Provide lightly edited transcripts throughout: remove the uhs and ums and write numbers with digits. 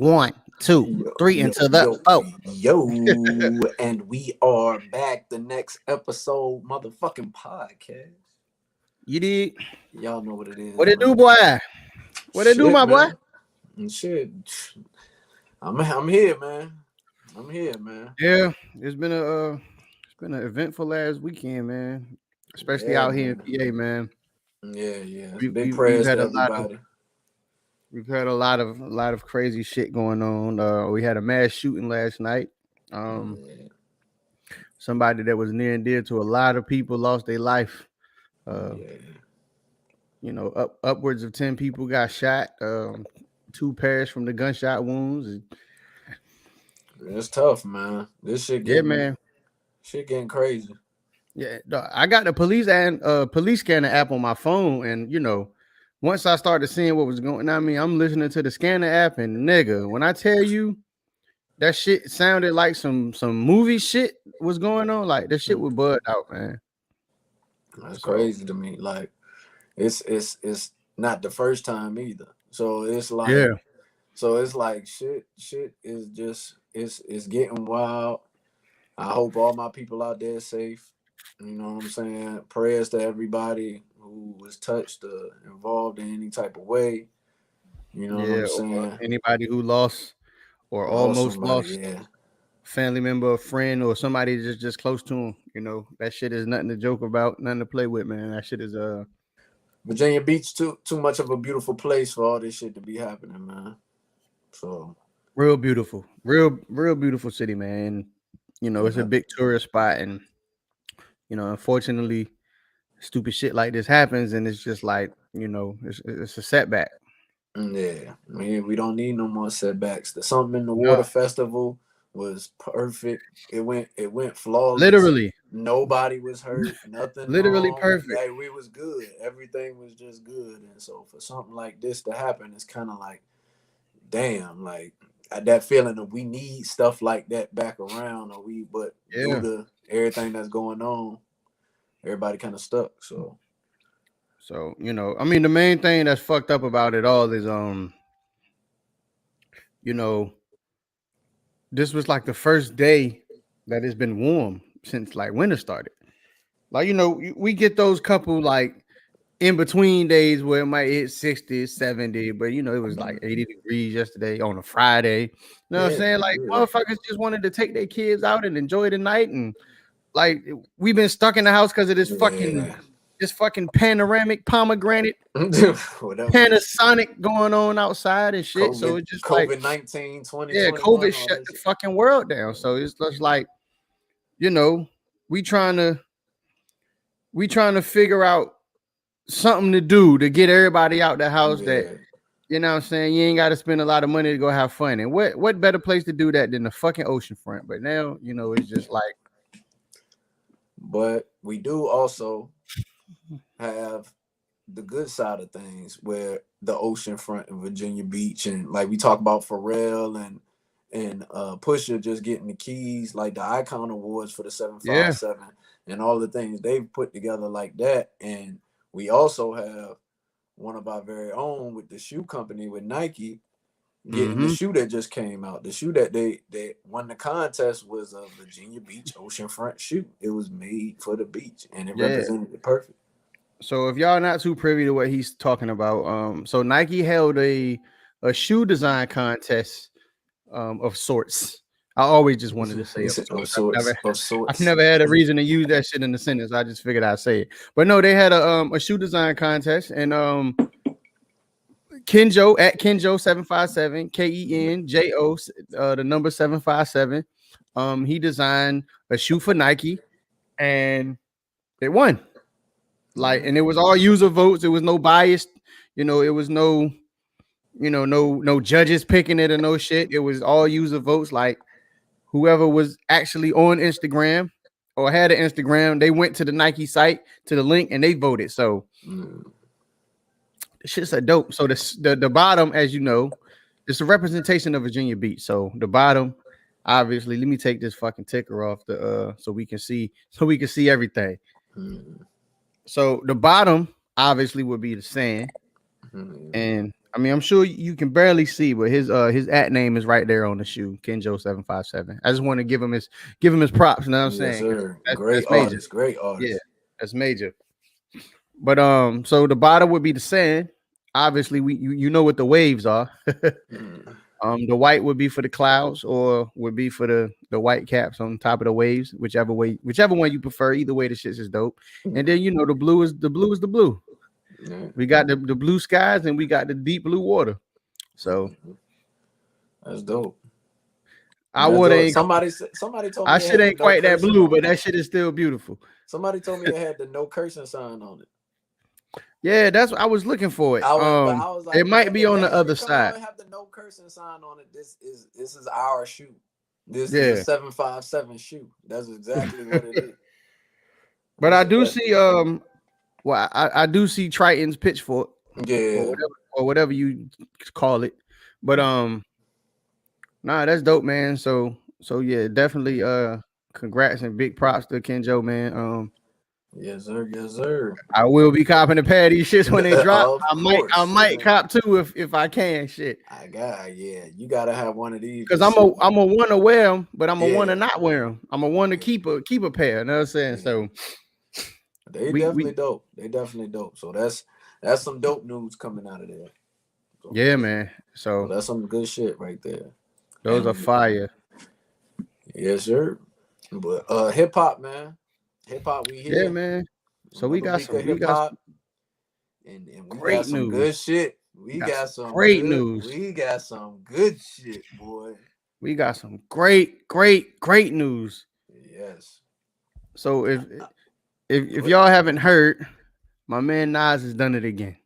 1, 2, 3 into the four. And we are back. The next episode, motherfucking podcast. You did. Y'all know what it is. What it man. do, boy? What it do, my boy? And shit. I'm here, man. I'm here, man. Yeah, it's been an eventful last weekend, man. Especially out here in PA, man. Yeah. Big prayers to everybody. We've had a lot of crazy shit going on. We had a mass shooting last night. Somebody that was near and dear to a lot of people lost their life. You know, upwards of 10 people got shot. 2 perished from the gunshot wounds. It's tough, man. This shit getting crazy. Yeah, I got the police scanner app on my phone, and you know, once I started seeing what was going on, I mean, I'm listening to the scanner app, and nigga, when I tell you that shit sounded like some movie shit was going on, like that shit was bugged out, man. That's crazy to me. Like, it's not the first time either. So it's like, shit is just it's getting wild. I hope all my people out there safe. You know what I'm saying? Prayers to everybody who was touched or involved in any type of way. You know what I'm saying? Anybody who lost or almost lost family member, a friend, or somebody just close to him. You know, that shit is nothing to joke about, nothing to play with, man. That shit is Virginia Beach too much of a beautiful place for all this shit to be happening, man. So real beautiful city, man. You know, it's a big tourist spot, and you know, unfortunately, stupid shit like this happens, and it's just like, you know, it's a setback. Yeah, I mean, we don't need no more setbacks. The Something in the Water Festival was perfect. It went flawless. Literally, nobody was hurt. Nothing. Literally wrong. perfect. Like, we was good. Everything was just good. And so for something like this to happen, it's kind of like, damn, like that feeling of we need stuff like that back around, due to everything that's going on, everybody kind of stuck. So you know, I mean, the main thing that's fucked up about it all is you know, this was like the first day that it's been warm since like winter started. Like, you know, we get those couple like in between days where it might hit 60, 70, but you know, it was like 80 degrees yesterday on a Friday. You know what I'm saying? Like, motherfuckers just wanted to take their kids out and enjoy the night. And like, we've been stuck in the house because of this fucking panoramic pomegranate Panasonic going on outside and shit. So it's just COVID-19, 2020. Yeah, COVID shut the fucking world down. So it's just like, you know, we trying to figure out something to do to get everybody out the house that, you know what I'm saying, you ain't got to spend a lot of money to go have fun. And what better place to do that than the fucking ocean front? But now, you know, it's just like. But we do also have the good side of things where the ocean front in Virginia Beach, and like we talk about Pharrell and Pusha just getting the keys, like the Icon Awards for the 757 and all the things they've put together like that. And we also have one of our very own with the shoe company with Nike getting the shoe that just came out. The shoe that they won the contest was a Virginia Beach oceanfront shoe. It was made for the beach and it represented it perfect. So if y'all not too privy to what he's talking about, so Nike held a shoe design contest of sorts. I always just wanted to say of sorts. I've never had a reason to use that shit in the sentence. I just figured I'd say it. But no, they had a shoe design contest, and Kenjo at Kenjo 757 KENJO the number 757. He designed a shoe for Nike, and it won. Like, and it was all user votes. It was no bias. You know, it was no judges picking it or no shit. It was all user votes. Like, whoever was actually on Instagram or had an Instagram, they went to the Nike site, to the link, and they voted. So this shit's a dope. So the bottom, as you know, it's a representation of Virginia Beach. So the bottom, obviously, let me take this fucking ticker off so we can see everything. So the bottom obviously would be the sand. And I mean, I'm sure you can barely see, but his at name is right there on the shoe, Kenjo 757. I just want to give him his props. You know what I'm Yes, saying? 'Cause sir. Great that's major. artist. Great Yeah, artist. that's major. But so the bottom would be the sand. Obviously, you know what the waves are. Mm. The white would be for the clouds, or would be for the white caps on top of the waves, whichever one you prefer. Either way, the shit's is dope. And then the blue is the blue. Yeah. We got the blue skies and we got the deep blue water. So That's dope. our That's water dope. ain't Somebody told our me it shit had the ain't no quite that cursing blue, on but it. that shit is still beautiful. Somebody told me it had the no cursing sign on it. Yeah, that's what I was looking for it. But I was It like, might man, be if on the that other shit come out side. and have the no cursing sign on it, this is our shoe. This is a Yeah. 757 shoe. That's exactly what it is. But I do see well, I do see Triton's pitchfork Yeah. or whatever you call it. But nah, that's dope, man. So yeah, definitely congrats and big props to Kenjo, man. Yes, sir. Yes, sir. I will be copping the patty shits when they drop. Of I course. might cop two if I can. Shit, Yeah. You gotta have one of these. because Just I'm a want to wear them, but I'm a want to yeah. not wear them. I'm a want to keep a pair. You know what I'm saying? Yeah. So They we definitely dope. They definitely dope. So that's some dope news coming out of there. So, yeah, man. so So that's some good shit right there. those are And fire. yes, sir. But hip hop, man. Hip hop, we Yeah, here. man. So Another week of hip hop. And we got great some good news. shit. We got some great news. We got some good shit, boy. We got some great news. Yes. So if y'all haven't heard, my man Nas has done it again.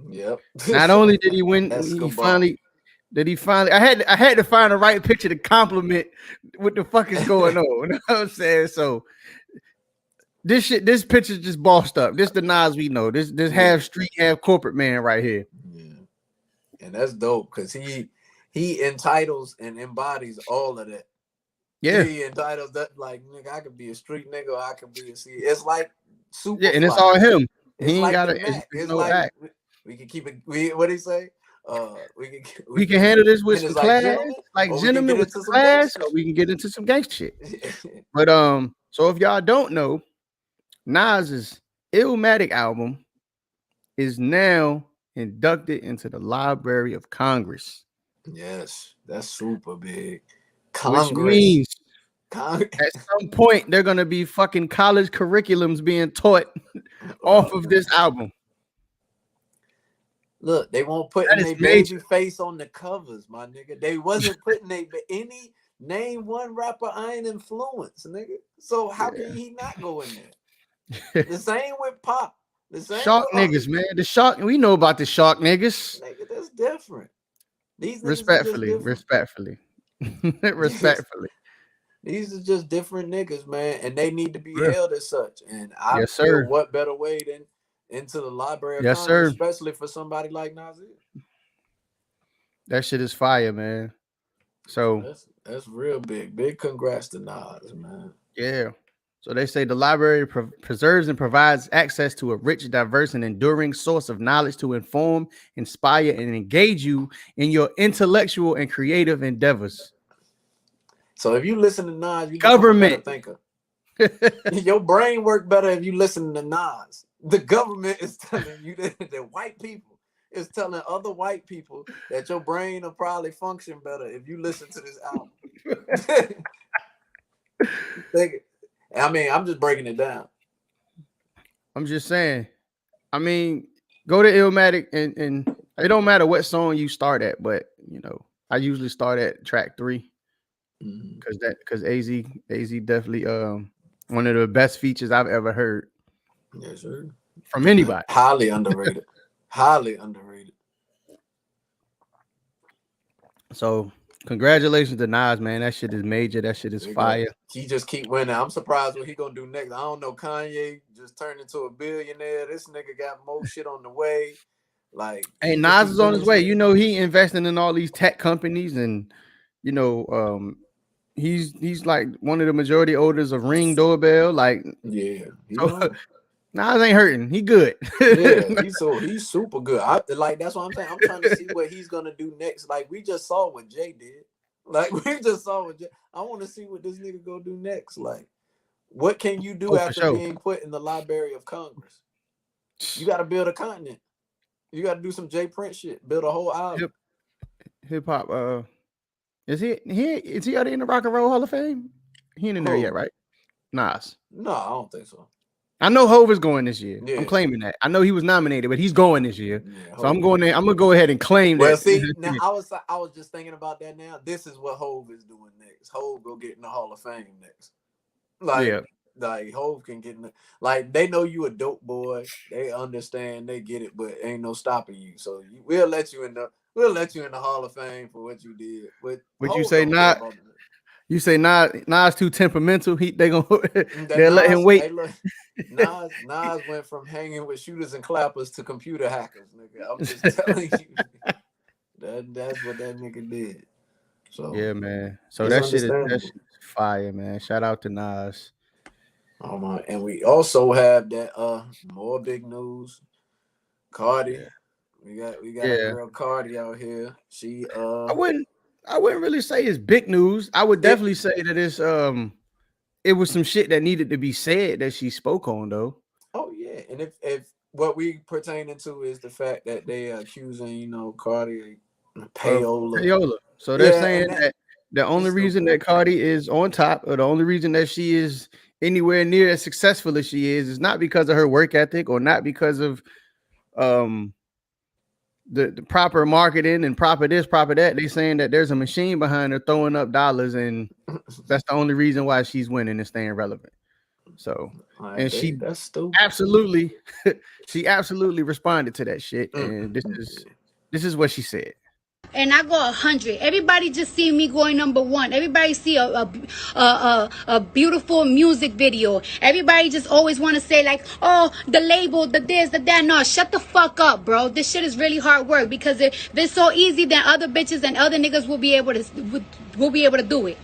Yep. Not only did he win, Escobar. he finally I had to find the right picture to compliment what the fuck is going on. You know what I'm saying? So this picture's just bossed up. This the Nas we know. This half street, half corporate man right here. Yeah. And that's dope because he entitles and embodies all of that. Yeah. He entitles that, like, nigga, I could be a street nigga or I could be a C. It's like super. Yeah, and it's all him. It's He ain't like got it's no like act. we can keep it. What did he say? We can handle this with some class, gentlemen, like or we can gentlemen get with into some some class, gangster or we can get into some gangster shit. shit. But so if y'all don't know, Nas's Illmatic album is now inducted into the Library of Congress. Yes, that's super big. Which means at some point they're gonna be fucking college curriculums being taught off of this album. Look, they won't put their baby face on the covers, my nigga. They wasn't putting any name one rapper I ain't influenced, nigga. So how can he not go in there? The same with Pop. The same Shark niggas, man. The shark, we know about the shark niggas. Nigga, that's different. These respectfully. These are just different niggas, man, and they need to be held as such. And I feel what better way than into the Library of Congress, especially for somebody like Nasir. That shit is fire, man. So that's real big. Big congrats to Nas, man. Yeah. So they say the library preserves and provides access to a rich, diverse, and enduring source of knowledge to inform, inspire, and engage you in your intellectual and creative endeavors. So if you listen to Nas, you become a better thinker. Your brain work better if you listen to Nas. The government is telling you that white people is telling other white people that your brain will probably function better if you listen to this album. I mean, I'm just breaking it down. I'm just saying. I mean, go to Illmatic and it don't matter what song you start at, but you know, I usually start at track 3 because AZ definitely one of the best features I've ever heard. Yes, sir. From anybody. Highly underrated. Highly underrated. So congratulations to Nas, man. That shit is major. That shit is fire. He just keep winning. I'm surprised what he gonna do next. I don't know. Kanye just turned into a billionaire. This nigga got more shit on the way. Like, hey, Nas is on his way. You know, he investing in all these tech companies, and you know, he's like one of the majority owners of Ring Doorbell. Like, yeah, Nas ain't hurting. He good. Yeah, he's super good. Like that's what I'm saying. I'm trying to see what he's gonna do next. Like we just saw what Jay did. Like we just saw what Jay. I want to see what this nigga go do next. Like, what can you do Oh, for after sure. being put in the Library of Congress? You got to build a continent. You got to do some Jay Prince shit. Build a whole album. Hip hop. Is he already in the Rock and Roll Hall of Fame? He ain't in there yet, right? Nas. No, I don't think so. I know Hov is going this year. Yeah. I'm claiming that. I know he was nominated, but he's going this year. Yeah, so I'm going there. I'm gonna go ahead and claim that. Well, see, now I was just thinking about that. Now this is what Hov is doing next. Hov go get in the Hall of Fame next. Like Hov can get in the, like they know you a dope boy. They understand. They get it, but ain't no stopping you. So we'll let you in the Hall of Fame for what you did. But you say not. You say Nas too temperamental. They'll let him wait. Hey, look, Nas went from hanging with shooters and clappers to computer hackers, nigga. I'm just telling you, that's what that nigga did. So yeah, man. So that shit is fire, man. Shout out to Nas. Oh my, and we also have that more big news. Cardi. Yeah. We got a girl Cardi out here. She I wouldn't really say it's big news. I would definitely say that it was some shit that needed to be said that she spoke on though. Oh yeah, and if what we pertaining to is the fact that they are accusing, Cardi Payola. So they're saying that the only reason that Cardi is on top, or the only reason that she is anywhere near as successful as she is not because of her work ethic or not because of the proper marketing and proper this, proper that. They saying that there's a machine behind her throwing up dollars, and that's the only reason why she's winning and staying relevant. So, and that's stupid. She absolutely responded to that shit, and this is what she said. And I go 100. Everybody just see me going number 1. Everybody see a beautiful music video. Everybody just always want to say like, oh, the label, the this, the that. No, shut the fuck up, bro. This shit is really hard work, because if it's so easy, then other bitches and other niggas will be able to do it.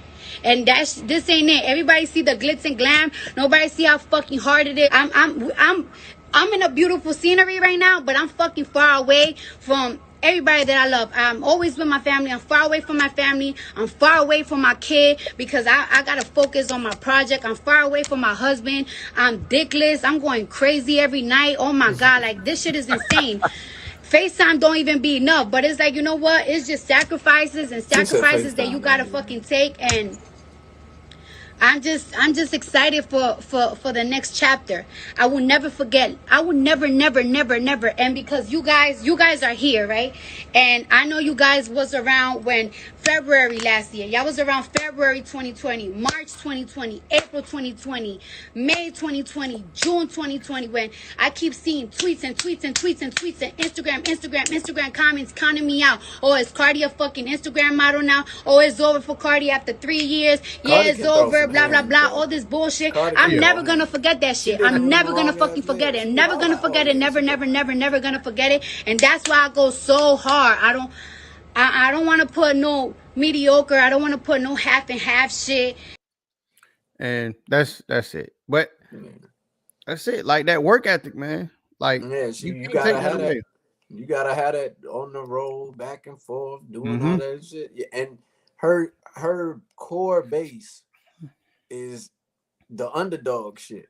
And this ain't it. Everybody see the glitz and glam. Nobody see how fucking hard it is. I'm in a beautiful scenery right now, but I'm fucking far away from everybody that I love. I'm always with my family. I'm far away from my family. I'm far away from my kid because I gotta focus on my project. I'm far away from my husband. I'm dickless. I'm going crazy every night. Oh my God, like this shit is insane. FaceTime don't even be enough, but it's like, you know what? It's just sacrifices that you gotta fucking take, and I'm just excited for the next chapter. I will never forget. I will never. And because you guys are here, right? And I know you guys was around when February last year. Y'all was around February 2020, March 2020, April 2020, May 2020, June 2020, when I keep seeing tweets and Instagram comments counting me out. Oh, is Cardi a fucking Instagram model now? Oh, it's over for Cardi after 3 years. Yeah, it's over. Blah blah blah. All this bullshit. I'm never gonna forget that shit. I'm never gonna fucking forget it. Never gonna forget it. Never gonna forget it. And that's why I go so hard. I don't want to put no mediocre. I don't want to put no half and half shit. And that's it. But that's it. Like that work ethic, man. Like you gotta have that. You gotta have that on the road, back and forth, doing all that shit. Yeah, and her core base is the underdog shit.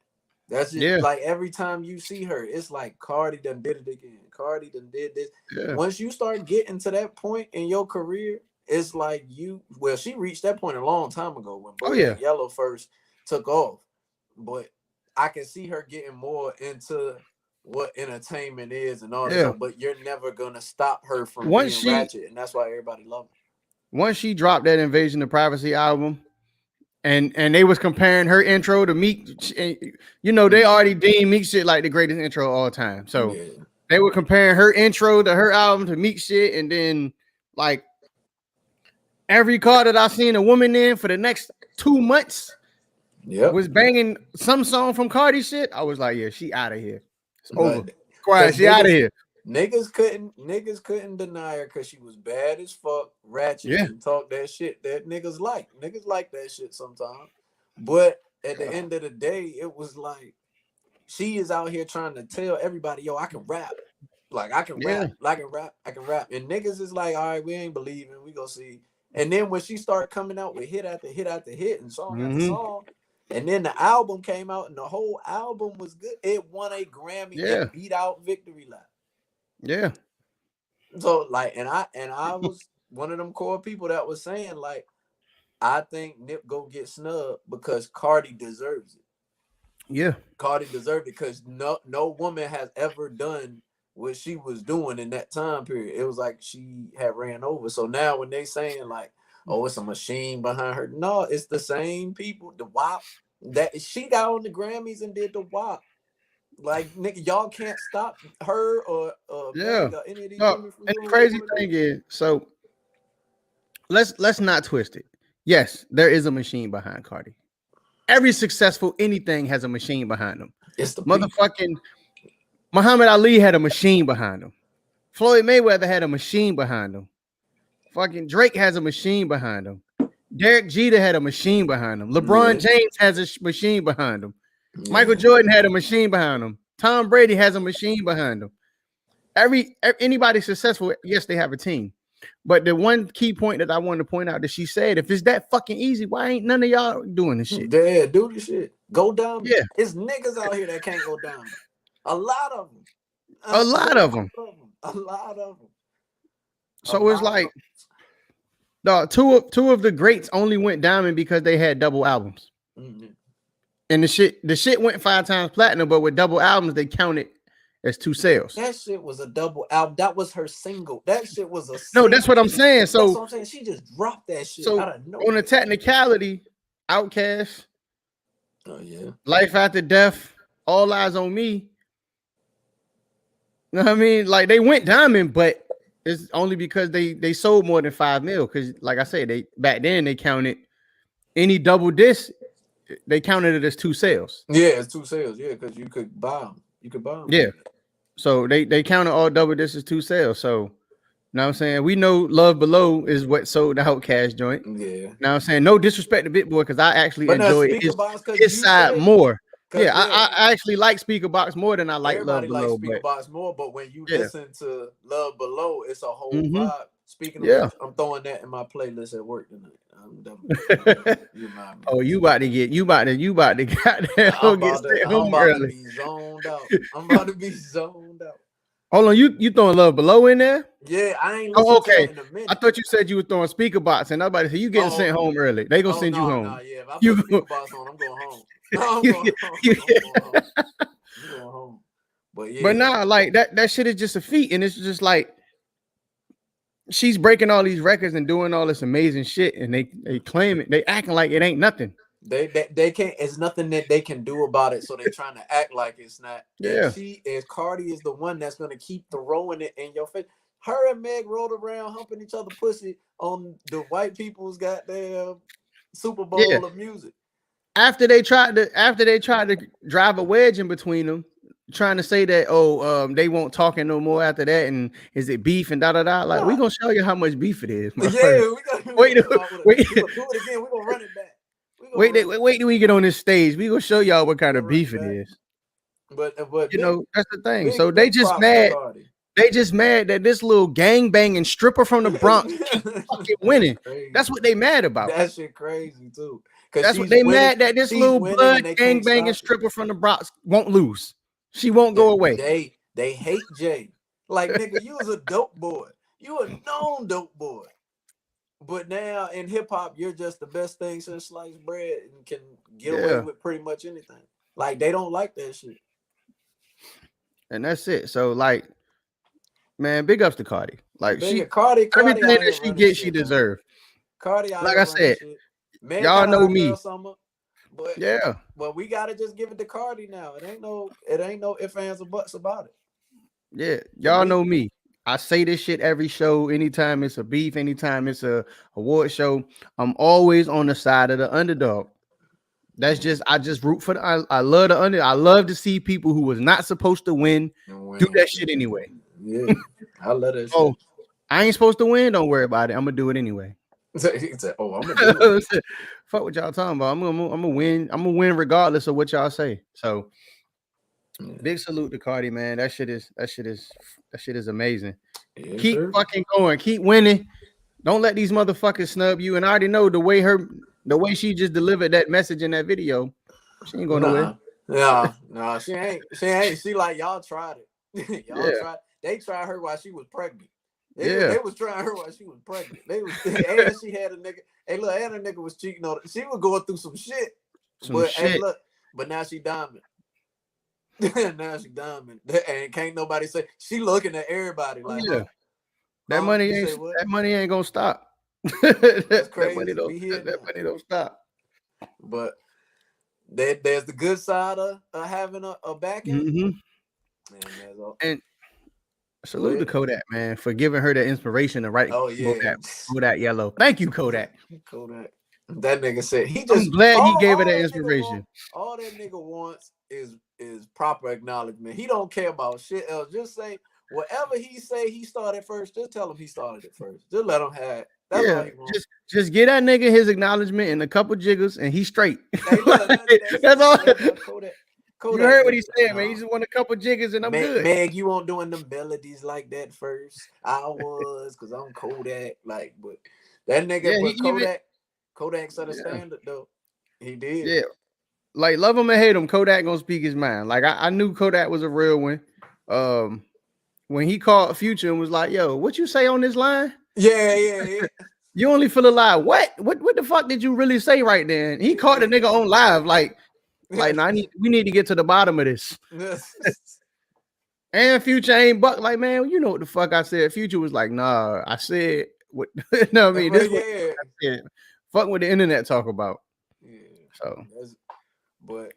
That's just like every time you see her, it's like Cardi done did it again. Cardi done did this. Yeah. Once you start getting to that point in your career, it's like she reached that point a long time ago when Bodak Yellow first took off. But I can see her getting more into what entertainment is and all that stuff, but you're never gonna stop her from being ratchet, and that's why everybody loves her. Once she dropped that Invasion of Privacy album, and they was comparing her intro to Meek, they already deemed Meek shit like the greatest intro of all time. So they were comparing her intro to her album to Meek shit, and then like every car that I seen a woman in for the next 2 months was banging some song from Cardi shit. I was like, yeah, she out of here. It's over. Quiet, she out of here. Niggas couldn't deny her because she was bad as fuck, ratchet, and talk that shit that niggas like. Niggas like that shit sometimes. But at the end of the day, it was like she is out here trying to tell everybody, yo, I can rap. Like I can rap, I can rap, I can rap. And niggas is like, all right, we ain't believing, we go see. And then when she started coming out with hit after hit after hit and song after song, and then the album came out and the whole album was good. It won a Grammy. It beat out Victory Lap. Yeah. So like, and I was one of them core people that was saying like, I think Nip go get snubbed because Cardi deserves it. Yeah. Cardi deserved it because no woman has ever done what she was doing in that time period. It was like she had ran over. So now when they saying like, oh, it's a machine behind her. No, it's the same people. The WAP that she got on the Grammys and did the WAP. Like nigga, y'all can't stop her or Meg or any of these women from and doing the crazy thing is, so let's not twist it. Yes, there is a machine behind Cardi. Every successful anything has a machine behind them. It's the motherfucking Muhammad Ali had a machine behind him. Floyd Mayweather had a machine behind him. Fucking Drake has a machine behind him. Derek Jeter had a machine behind him. LeBron James has a machine behind him. Michael Jordan had a machine behind him. Tom Brady has a machine behind him. Anybody successful, yes, they have a team. But the one key point that I wanted to point out that she said, if it's that fucking easy, why ain't none of y'all doing this shit? Yeah, do this shit. Go down. Yeah, it's niggas out here that can't go down. A lot of them. A lot of them. So it's like, dog, two of the greats only went diamond because they had double albums. Mm-hmm. And the shit went 5 times platinum, but with double albums, they counted as 2 sales. That shit was a double album. That was her single. That shit was a single. No, that's what I'm saying. So that's what I'm saying. She just dropped that shit out of nowhere. On a technicality, Outkast, Life After Death, All Eyes on Me. You know what I mean? Like they went diamond, but it's only because they sold more than 5 mil. Because like I said, back then they counted any double disc, they counted it as 2 sales. Yeah, it's 2 sales. Yeah, because you could buy them. Yeah. So they counted all double discs as 2 sales. So now I'm saying we know Love Below is what sold the Outkast joint. Yeah. Now I'm saying no disrespect to Big Boy because I actually enjoy his side more. Yeah, I actually like Speaker Box more than I like Love Below. Everybody likes Speaker Box more, but when you listen to Love Below, it's a whole vibe. Speaking of which, I'm throwing that in my playlist at work tonight. I'm definitely oh, you about to get goddamn I'm about to be zoned out. I'm about to be zoned out. Hold on, you throwing Love Below in there? Yeah, I ain't listened to that in a minute. I thought you said you were throwing Speaker Box, and nobody said you getting sent home early. They gonna send you home. Nah, yeah. If I put Speaker Box on, I'm going home. I'm going home. But nah, like that shit is just a feat, and it's just like she's breaking all these records and doing all this amazing shit, and they claim it. They acting like it ain't nothing. They can't. It's nothing that they can do about it. So they're trying to act like it's not. Yeah. And Cardi is the one that's gonna keep throwing it in your face. Her and Meg rolled around humping each other pussy on the white people's goddamn Super Bowl of music. After they tried to drive a wedge in between them, trying to say that they won't talking no more after that, and is it beef and da da da? Like we gonna show you how much beef it is. We gotta wait. Do it again. We gonna run it back. Wait till we get on this stage. We gonna show y'all what kind of beef it is. But you know that's the thing. So they just mad. They just mad that this little gang banging stripper from the Bronx fucking winning. That's what they mad about. That shit crazy too. That's what they mad that this little blood gang banging stripper from the Bronx won't lose. She won't go away. They hate Jay. Like nigga, you was a dope boy. You a known dope boy. But now in hip hop, you're just the best thing since sliced bread and can get away with pretty much anything. Like they don't like that shit. And that's it. So like, man, big ups to Cardi. Like Cardi everything that she gets, she deserves. Cardi, like I said, y'all know me. But but we gotta just give it to Cardi now. It ain't no ifs, ands, or buts about it. Yeah, y'all know me. I say this shit every show. Anytime it's a beef, anytime it's a award show, I'm always on the side of the underdog. That's just I just root for the. I love the under. I love to see people who was not supposed to win do that shit anyway. Yeah, I love that. Oh, I ain't supposed to win. Don't worry about it. I'm gonna do it anyway. I'm gonna do it. Fuck what y'all talking about. I'm gonna win. I'm gonna win regardless of what y'all say. So Big salute to Cardi, man. That shit is amazing. Yes, Keep sir. fucking going. Keep winning. Don't let these motherfuckers snub you. And I already know the way she just delivered that message in that video. She ain't going nowhere. Nah, she ain't. She ain't. She like y'all tried it. Y'all Yeah, tried. They tried her while she was pregnant. yeah. They was trying her while she was pregnant. They was and she had a nigga. Hey, look, and a nigga was cheating on her. She was going through some shit. Some But hey, shit. look, but now she diamond. Now she diamond. And can't nobody say she looking at everybody Oh, like, yeah. huh? That Huh? money You ain't say what? that money ain't gonna stop. That's that money crazy. don't We here that now. money don't stop. But there's the good side of having a back end. Hmm. And there's all. And Go salute to ahead. Kodak, man, for giving her the inspiration to write Oh yeah. Bodak Yellow. Thank you, Kodak. Kodak. That nigga said he I'm just glad he gave her all that that nigga want, inspiration. all that nigga wants is proper acknowledgement. He don't care about shit else. Just say whatever he say he started first. Just tell him he started it first. Just let him have it. That's all Yeah, he wants. just get that nigga his acknowledgement and a couple jiggers, and he's straight. Hey, look, that's That's all. that's how Kodak. You Kodak heard what just he said, man. He nah. just want a couple jiggers, and I'm good. Meg, you won't doing them melodies like that first. I was, cause I'm Kodak. Like, but that nigga, Yeah, he but even Kodak set a yeah, standard though. He did. yeah. Like love him or hate him, Kodak gonna speak his mind. Like I knew Kodak was a real one. Um, when he called Future and was like, "Yo, what you say on this line? Yeah. You only feel alive. What the fuck did you really say right then?" He caught the nigga on live, like, nah, we need to get to the bottom of this. And Future ain't buck like, man, you know what the fuck I said. Future was like, nah, I said what no, I mean, this But what yeah, I said. Fuck what the internet talk about. yeah. So But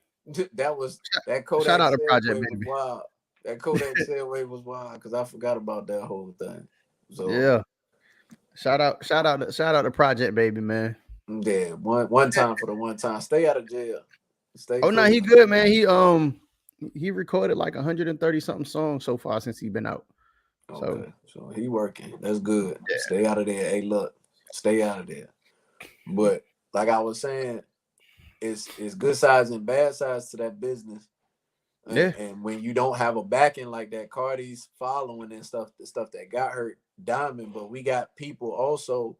that was that shout Kodak out to Project segue was Baby. wild. That Kodak segue was wild because I forgot about that whole thing. So Yeah. Shout out to Project Baby, man. yeah, one time for the one time. Stay out of jail. Stay Oh no, free. he good, man. He recorded like 130 something songs so far since he been out. So Okay, so he working. That's good. yeah. Stay out of there. Hey, look, stay out of there. But like I was saying, it's good sides and bad sides to that business. Yeah. And when you don't have a backing like that, Cardi's following and stuff, the stuff that got her diamond, but we got people also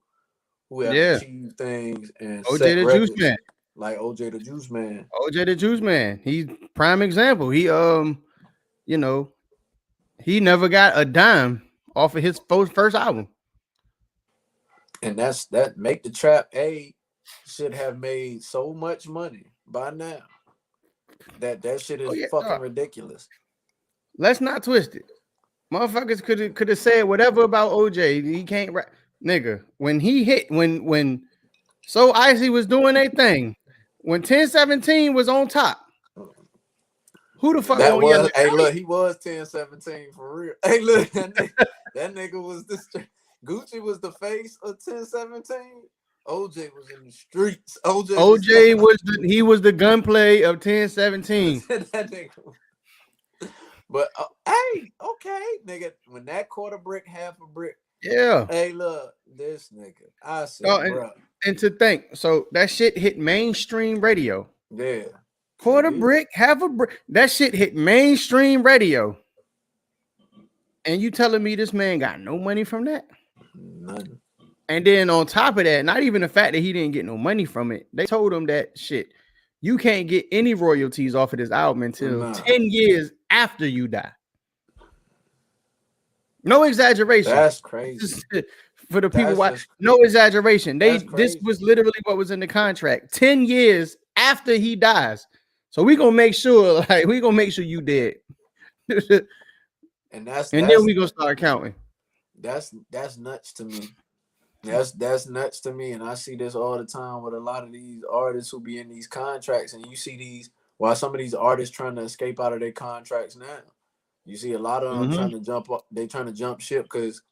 who have Yeah. achieved things and OJ set the Juice records, Man. like OJ the Juiceman. OJ the Juice Man. He's prime example. He you know, he never got a dime off of his first album. And that Make the Trap A should have made so much money by now. That shit Oh is yeah. fucking ridiculous. Let's not twist it. Motherfuckers could have said whatever about OJ. He can't rap. Nigga, when he hit when So Icy was doing their thing. When 1017 was on top, who the fuck That gonna yell was, at hey, look, he was 10-17 for real. Hey, look, that nigga was this. Gucci was the face of 10-17. OJ was in the streets. OJ was OJ was the gunplay of 1017. that nigga. But hey, okay, nigga. When that quarter brick, half a brick. Yeah. Hey, look, this nigga. I said, No, bro. and to think, so that shit hit mainstream radio. Yeah. Quarter brick, half a brick. That shit hit mainstream radio. And you telling me this man got no money from that? None. And then on top of that, not even the fact that he didn't get no money from it, they told him that shit, you can't get any royalties off of this album until 10 years after you die. No exaggeration. That's crazy. For the people watching, no exaggeration. This was literally what was in the contract. 10 years after he dies. So we're gonna make sure, you dead. And then we're gonna start counting. That's nuts to me. That's nuts to me. And I see this all the time with a lot of these artists who be in these contracts, and you see these while some of these artists trying to escape out of their contracts now. You see a lot of them trying to jump up, they trying to jump ship because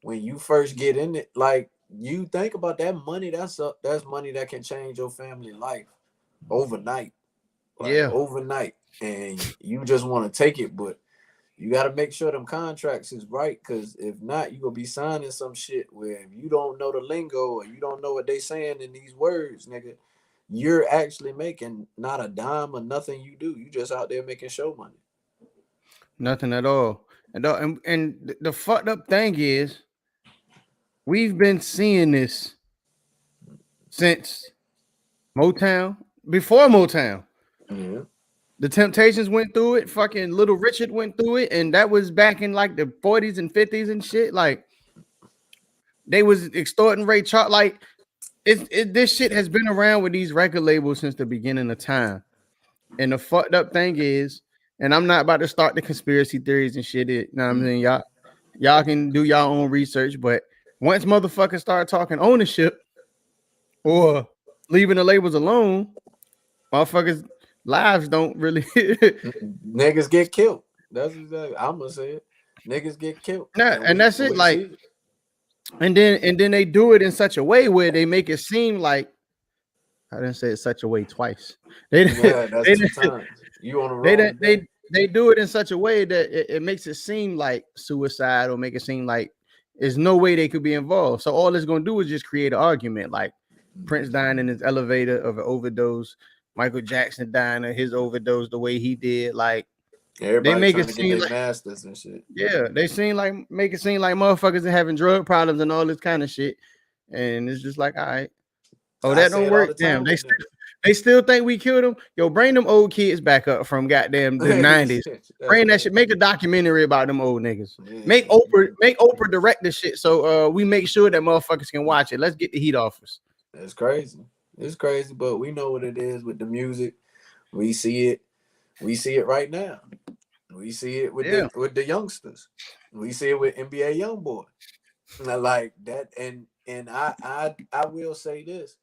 when you first get in it, like you think about that money, that's money that can change your family life overnight. Overnight. And you just want to take it, but you got to make sure them contracts is right, because if not, you gonna be signing some shit where if you don't know the lingo or you don't know what they saying in these words, nigga, you're actually making not a dime or nothing you do. You just out there making show money. Nothing at all. And the fucked up thing is, we've been seeing this since Motown, before Motown. Yeah. The Temptations went through it. Fucking Little Richard went through it, and that was back in like the 40s and 50s and shit. Like they was extorting Ray Charles. Like this shit has been around with these record labels since the beginning of time. And the fucked up thing is, and I'm not about to start the conspiracy theories and shit. You know what I'm saying? Y'all can do y'all own research, but once motherfuckers start talking ownership or leaving the labels alone, motherfuckers' lives don't really. Niggas get killed. That's exactly. I'm gonna say it. Niggas get killed. And that's it. We Like, see it. and then they do it in such a way where they make it seem like, I didn't say it such a way twice. Yeah, that's 2 times. You on the wrong. They do it in such a way that it makes it seem like suicide, or make it seem like there's no way they could be involved. So all it's gonna do is just create an argument, like Prince dying in his elevator of an overdose, Michael Jackson dying of his overdose the way he did. Like Everybody they make trying it to get seem their like, masters and shit. yeah, they make it seem like motherfuckers are having drug problems and all this kind of shit. And it's just like, all right. Oh, that don't work. Damn, they still think we killed them. Yo, bring them old kids back up from goddamn the 90s. Bring that shit. Make a documentary about them old niggas. Yeah. Make Oprah direct this shit so we make sure that motherfuckers can watch it. Let's get the heat off us. It's crazy. It's crazy, but we know what it is with the music. We see it. We see it right now. We see it with the youngsters. We see it with NBA Youngboy. Like that, and I will say this.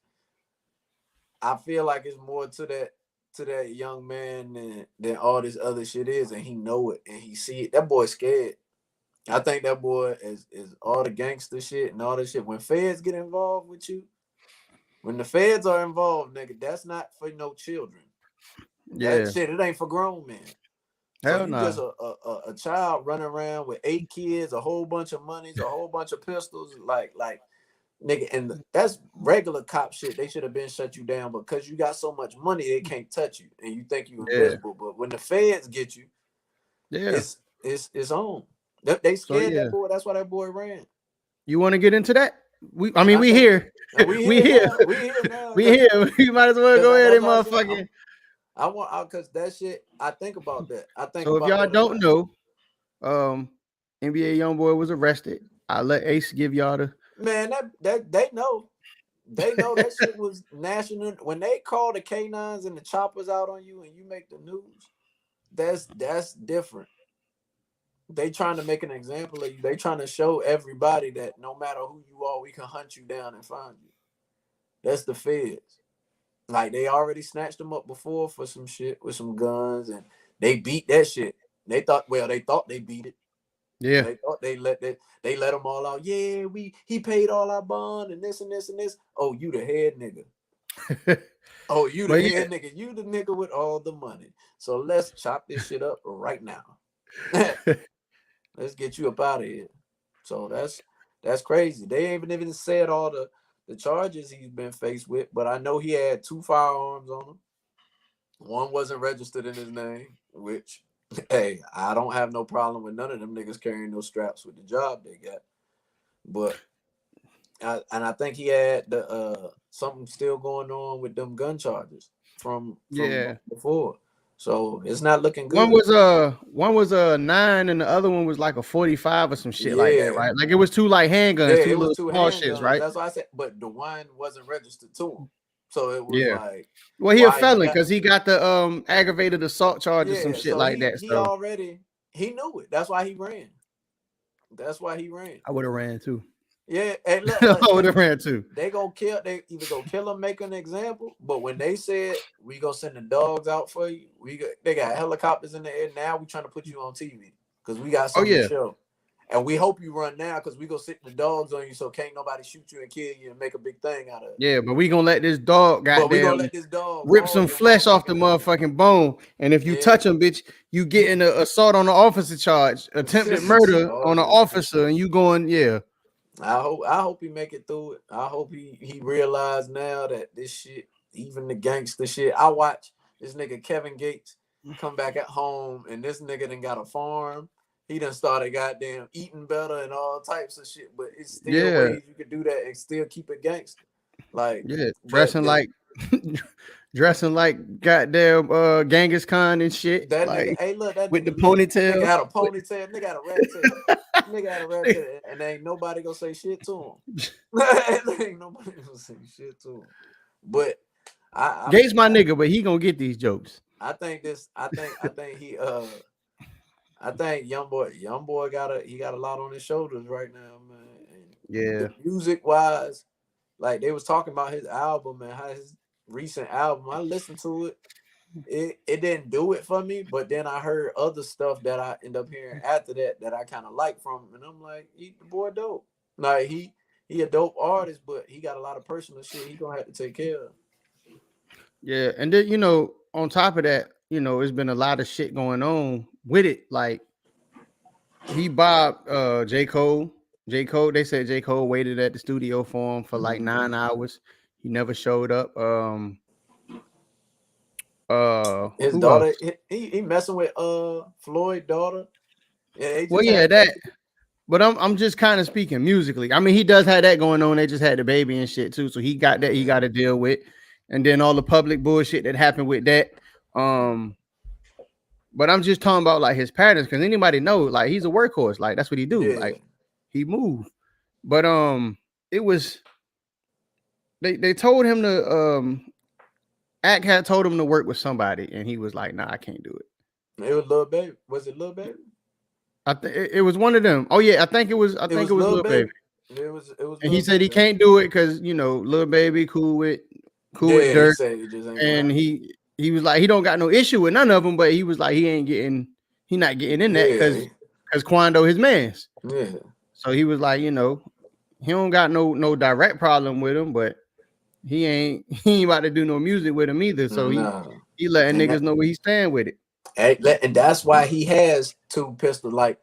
I feel like it's more to that young man than all this other shit is, and he know it and he see it. That boy's scared. I think that boy is all the gangster shit and all this shit. When feds get involved with you, when the feds are involved, nigga, that's not for no children. Yeah, that shit, it ain't for grown men. Hell so you no. just a child running around with 8 kids, a whole bunch of monies, a whole bunch of pistols, like nigga, and that's regular cop shit. They should have been shut you down, because you got so much money they can't touch you, and you think you invisible. But when the feds get you, it's on. They scared that boy. That's why that boy ran. You want to get into that? We here. We here. Now. We here. You might as well go ahead and motherfucking. I want, because that shit. I think about that. So if y'all don't know, NBA Youngboy was arrested. I'll let Ace give y'all the. Man, that they know. They know that shit was national. When they call the K9s and the choppers out on you and you make the news, that's different. They trying to make an example of you. They trying to show everybody that no matter who you are, we can hunt you down and find you. That's the feds. Like, they already snatched them up before for some shit with some guns, and they beat that shit. They thought they beat it. Yeah. They thought they let them all out. Yeah, he paid all our bond and this and this and this. Oh, you the head nigga. Oh, you the head nigga. You the nigga with all the money. So let's chop this shit up right now. Let's get you up out of here. So that's crazy. They ain't even said all the charges he's been faced with, but I know he had 2 firearms on him. One wasn't registered in his name, which, hey, I don't have no problem with none of them niggas carrying those straps with the job they got. But I think he had the something still going on with them gun charges from before. So it's not looking good. One was a 9 and the other one was like a 45 or some shit like that, right? Like it was 2 like handguns, 2 little small shits, right? That's why I said, but the one wasn't registered to him. So it was like, well, he a felon because he got the aggravated assault charge or some shit like that. He knew it. That's why he ran. I would have ran too. Yeah, and look, I would have ran too. They either go kill him, make an example. But when they said we gonna send the dogs out for you, they got helicopters in the air. Now we trying to put you on TV because we got something to show. And we hope you run now because we gonna sit the dogs on you so can't nobody shoot you and kill you and make a big thing out of it. Yeah, but we gonna let this dog rip some flesh off the motherfucking bone. And if you touch him, bitch, you getting an assault on the officer charge, attempted murder on an officer, and you going, I hope he make it through it. I hope he realize now that this shit, even the gangster shit. I watch this nigga Kevin Gates. come back at home, and this nigga done got a farm. He done started goddamn eating better and all types of shit. But it's still Yeah, ways you could do that and still keep it gangster. Like yeah, that, that dressing like goddamn Genghis Khan and shit, that nigga. like Hey, look, that with the nigga lit. Nigga ponytail. had a ponytail. Nigga had a rat tail. Nigga had a rat tail, and ain't nobody gonna say shit to him. Ain't nobody gonna say shit to him. But Gates my nigga, but he gonna get these jokes. I think this. I think he. I think young boy got a lot on his shoulders right now, man. And Yeah, the music wise, like they was talking about his album and how his recent album. I listened to it. It didn't do it for me, but then I heard other stuff that I end up hearing after that I kind of like from him, and I'm like, the boy dope. Like he a dope artist, but he got a lot of personal shit he gonna have to take care of. yeah, and then on top of that, it's been a lot of shit going on with it. Like he bobbed J. Cole. J. Cole, they said J. Cole waited at the studio for him for like 9 hours. He never showed up. His Who daughter, else? he messing with Floyd's daughter. Yeah, they Well, just yeah, had that. But I'm just kind of speaking musically. I mean, he does have that going on. They just had the baby and shit too, so he got that he got to deal with, and then all the public bullshit that happened with that. But I'm just talking about like his patterns, because anybody know like he's a workhorse. Like that's what he do. yeah. Like he move. But it was they told him to Act had told him to work with somebody, and he was like, "Nah, I can't do it." It was Lil Baby. Was it Lil Baby? I think it was one of them. Oh yeah, I think it was. I think it was Lil Lil Baby. It was And he Lil said he Baby. can't do it because Lil Baby cool with Yeah, he Dirt, said it just ain't and gonna he was like he don't got no issue with none of them, but he was like he not getting in that happen. because Quando his man's. Yeah. So he was like, he don't got no direct problem with him, but he ain't about to do no music with him either. So No. he letting And niggas know where he stand with it. And that's why he has two pistols. Like,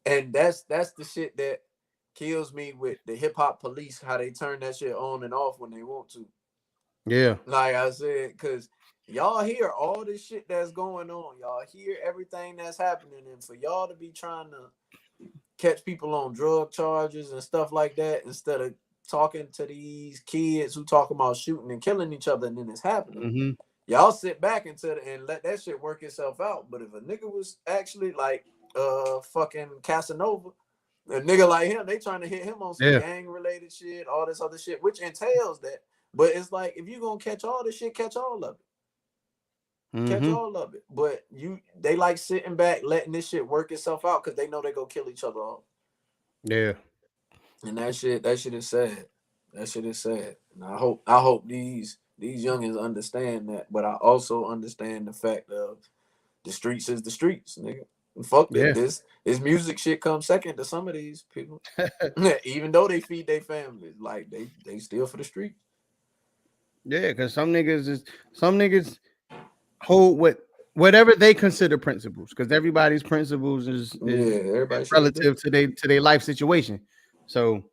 and that's the shit that kills me with the hip hop police, how they turn that shit on and off when they want to. Yeah. Like I said, because y'all hear all this shit that's going on. Y'all hear everything that's happening. And for y'all to be trying to catch people on drug charges and stuff like that, instead of talking to these kids who talking about shooting and killing each other, and then it's happening. Mm-hmm. Y'all sit back and let that shit work itself out. But if a nigga was actually like fucking Casanova, a nigga like him, they trying to hit him on some gang related shit, all this other shit, which entails that. But it's like, if you gonna catch all this shit, catch all of it. Mm-hmm. Catch all of it. But they like sitting back, letting this shit work itself out because they know they go kill each other off. Yeah. And that shit is sad. That shit is sad. And I hope these youngins understand that. But I also understand the fact of the streets is the streets, nigga. And fuck that. This music shit comes second to some of these people. Even though they feed their families, like they steal for the streets. Yeah, because some niggas hold whatever they consider principles, because everybody's principles is relative to their life situation. So,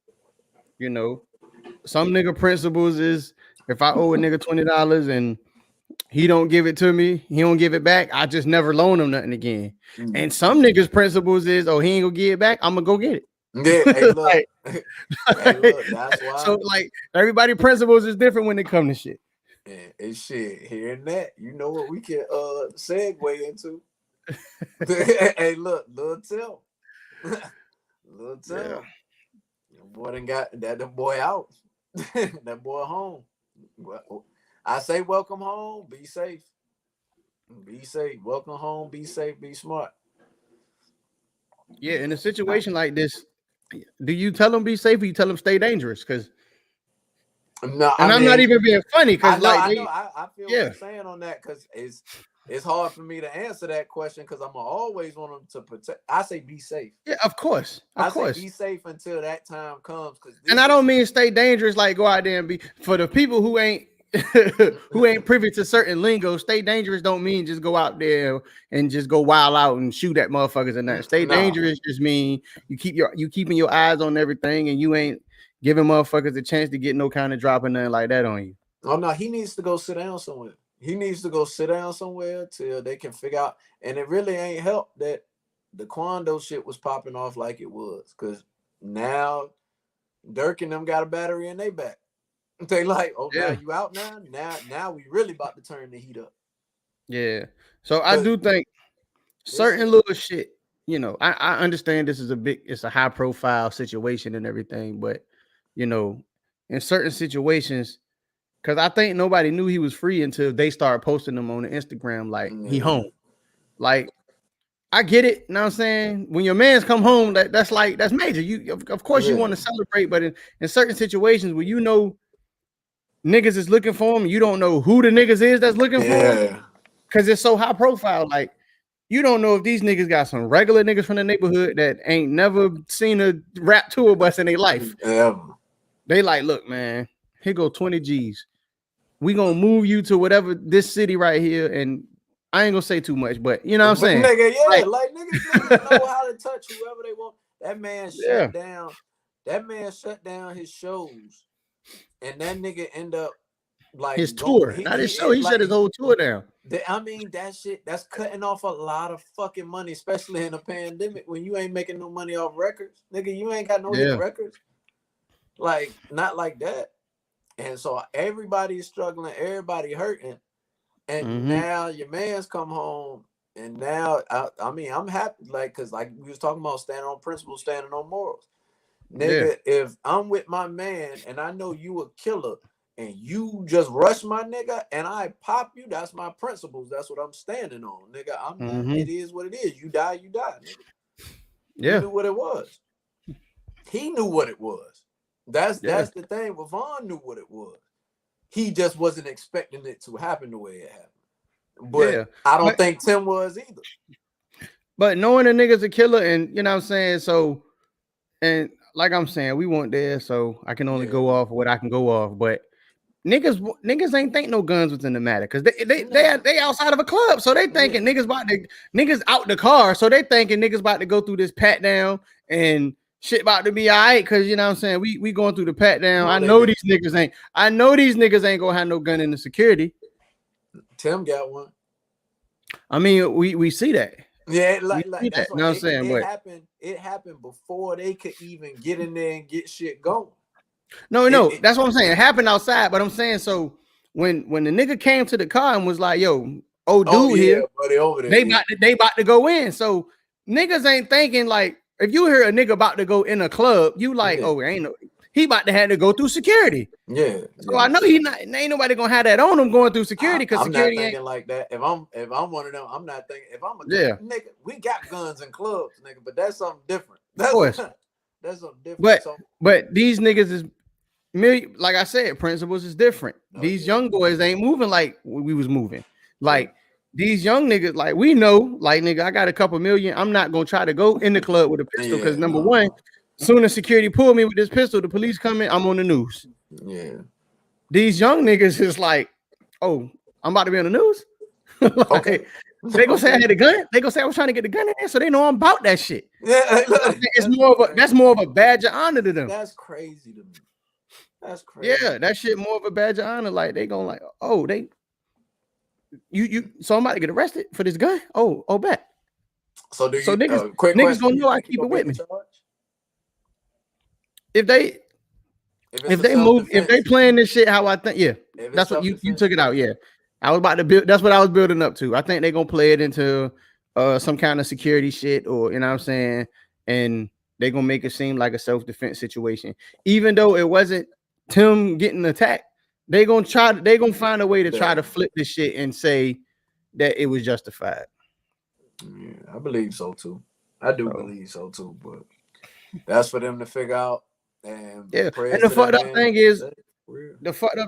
some nigga principles is, if I owe a nigga $20 and he don't give it to me, he don't give it back, I just never loan him nothing again. Mm-hmm. And some niggas principles is, he ain't gonna give it back, I'm gonna go get it. Yeah, hey, look. Hey, look, that's why. So like everybody principles is different when it comes to shit. And shit, hearing that, you know what we can segue into. Hey, look, Lil Tim. Yeah. Your boy done got that boy out. That boy home. I say welcome home, be safe. Be safe. Welcome home, be safe, be smart. Yeah, in a situation like this, do you tell them be safe or you tell them stay dangerous? Because no, I'm not even being funny, because I feel what you're saying on that, because it's hard for me to answer that question, because I'm always want them to protect. I say be safe. Yeah, of course. Say be safe until that time comes. And I don't mean stay dangerous like go out there and be, for the people who ain't privy to certain lingo, stay dangerous don't mean just go out there and just go wild out and shoot at motherfuckers and that. Stay dangerous just mean you keeping your eyes on everything, and you ain't giving motherfuckers a chance to get no kind of drop or nothing like that on you. Oh no, he needs to go sit down somewhere. He needs to go sit down somewhere till they can figure out. And it really ain't helped that the Quando shit was popping off like it was, because now Dirk and them got a battery in their back. They like, oh, now you out now? Now we really about to turn the heat up. Yeah. So I do think certain little shit, you know, I understand this is it's a high profile situation and everything, but you know, in certain situations, because I think nobody knew he was free until they started posting him on the Instagram, like he home. Like, I get it. You know what I'm saying? When your man's come home, that's major. You of course you want to celebrate, but in certain situations where you know niggas is looking for him, you don't know who the niggas is that's looking for him, because it's so high profile. Like, you don't know if these niggas got some regular niggas from the neighborhood that ain't never seen a rap tour bus in their life. They like, look, man, here go 20 G's. We gonna move you to whatever this city right here, and I ain't gonna say too much, but you know what I'm saying? Nigga, yeah, like niggas know how to touch whoever they want. That man shut down. That man shut down his shows, and that nigga end up like his tour. Not his show. He shut his whole tour down. I mean, that shit, that's cutting off a lot of fucking money, especially in a pandemic when you ain't making no money off records. Nigga, you ain't got no hit records. Like, not like that. And so everybody is struggling, everybody hurting. And now your man's come home, and now I mean, I'm happy, like, because like we was talking about standing on principles, standing on morals. Nigga, if I'm with my man and I know you a killer and you just rush my nigga and I pop you, that's my principles. That's what I'm standing on, nigga. It is what it is. You die, nigga. He knew what it was. He knew what it was. That's the thing. Vaughn knew what it was. He just wasn't expecting it to happen the way it happened. But I don't think Tim was either. But knowing a nigga's a killer, and you know what I'm saying, so, and like I'm saying, we weren't there, so I can only go off what I can go off. But niggas ain't think no guns was in the matter, because they outside of a club, so they thinking niggas out the car, so they thinking niggas about to go through this pat down and shit about to be all right, because you know what I'm saying, we going through the pat down. I know these niggas ain't gonna have no gun in the security. Tim got one. I mean, we see that. Yeah, like that's what I'm saying. It happened before they could even get in there and get shit going. No, that's what I'm saying. It happened outside, but I'm saying, so when the nigga came to the car and was like, "Yo, dude here, buddy, over there, they about to go in." So niggas ain't thinking like, if you hear a nigga about to go in a club, you like, oh, ain't no, he about to have to go through security. So I know ain't nobody gonna have that on him going through security, because security not thinking like that. If I'm one of them, I'm not thinking. If I'm a nigga, we got guns in clubs, nigga, but that's something different. That's something different. But these niggas is, like I said, principles is different. These young boys ain't moving like we was moving. Like these young niggas, like we know, like nigga, I got a couple million. I'm not gonna try to go in the club with a pistol, because number one, soon as security pull me with this pistol, the police come in, I'm on the news. These young niggas is like, oh, I'm about to be on the news. Like, they gonna say I had a gun. They gonna say I was trying to get the gun in there, so they know I'm about that shit. It's more of a badge of honor to them. That's crazy to me. That's crazy. Yeah, that shit more of a badge of honor. Like, they gonna like, oh, so I'm about to get arrested for this gun. Oh, bet. So do you? Niggas gonna know I keep it with me. If they playing this shit how I think, that's what you took it out. Yeah, I was about to build. That's what I was building up to. I think they gonna play it into some kind of security shit, or you know what I'm saying, and they gonna make it seem like a self-defense situation, even though it wasn't Tim getting attacked. They gonna find a way to try to flip this shit and say that it was justified. Yeah, I believe so too. I do believe so too, but that's for them to figure out. And and the fucked up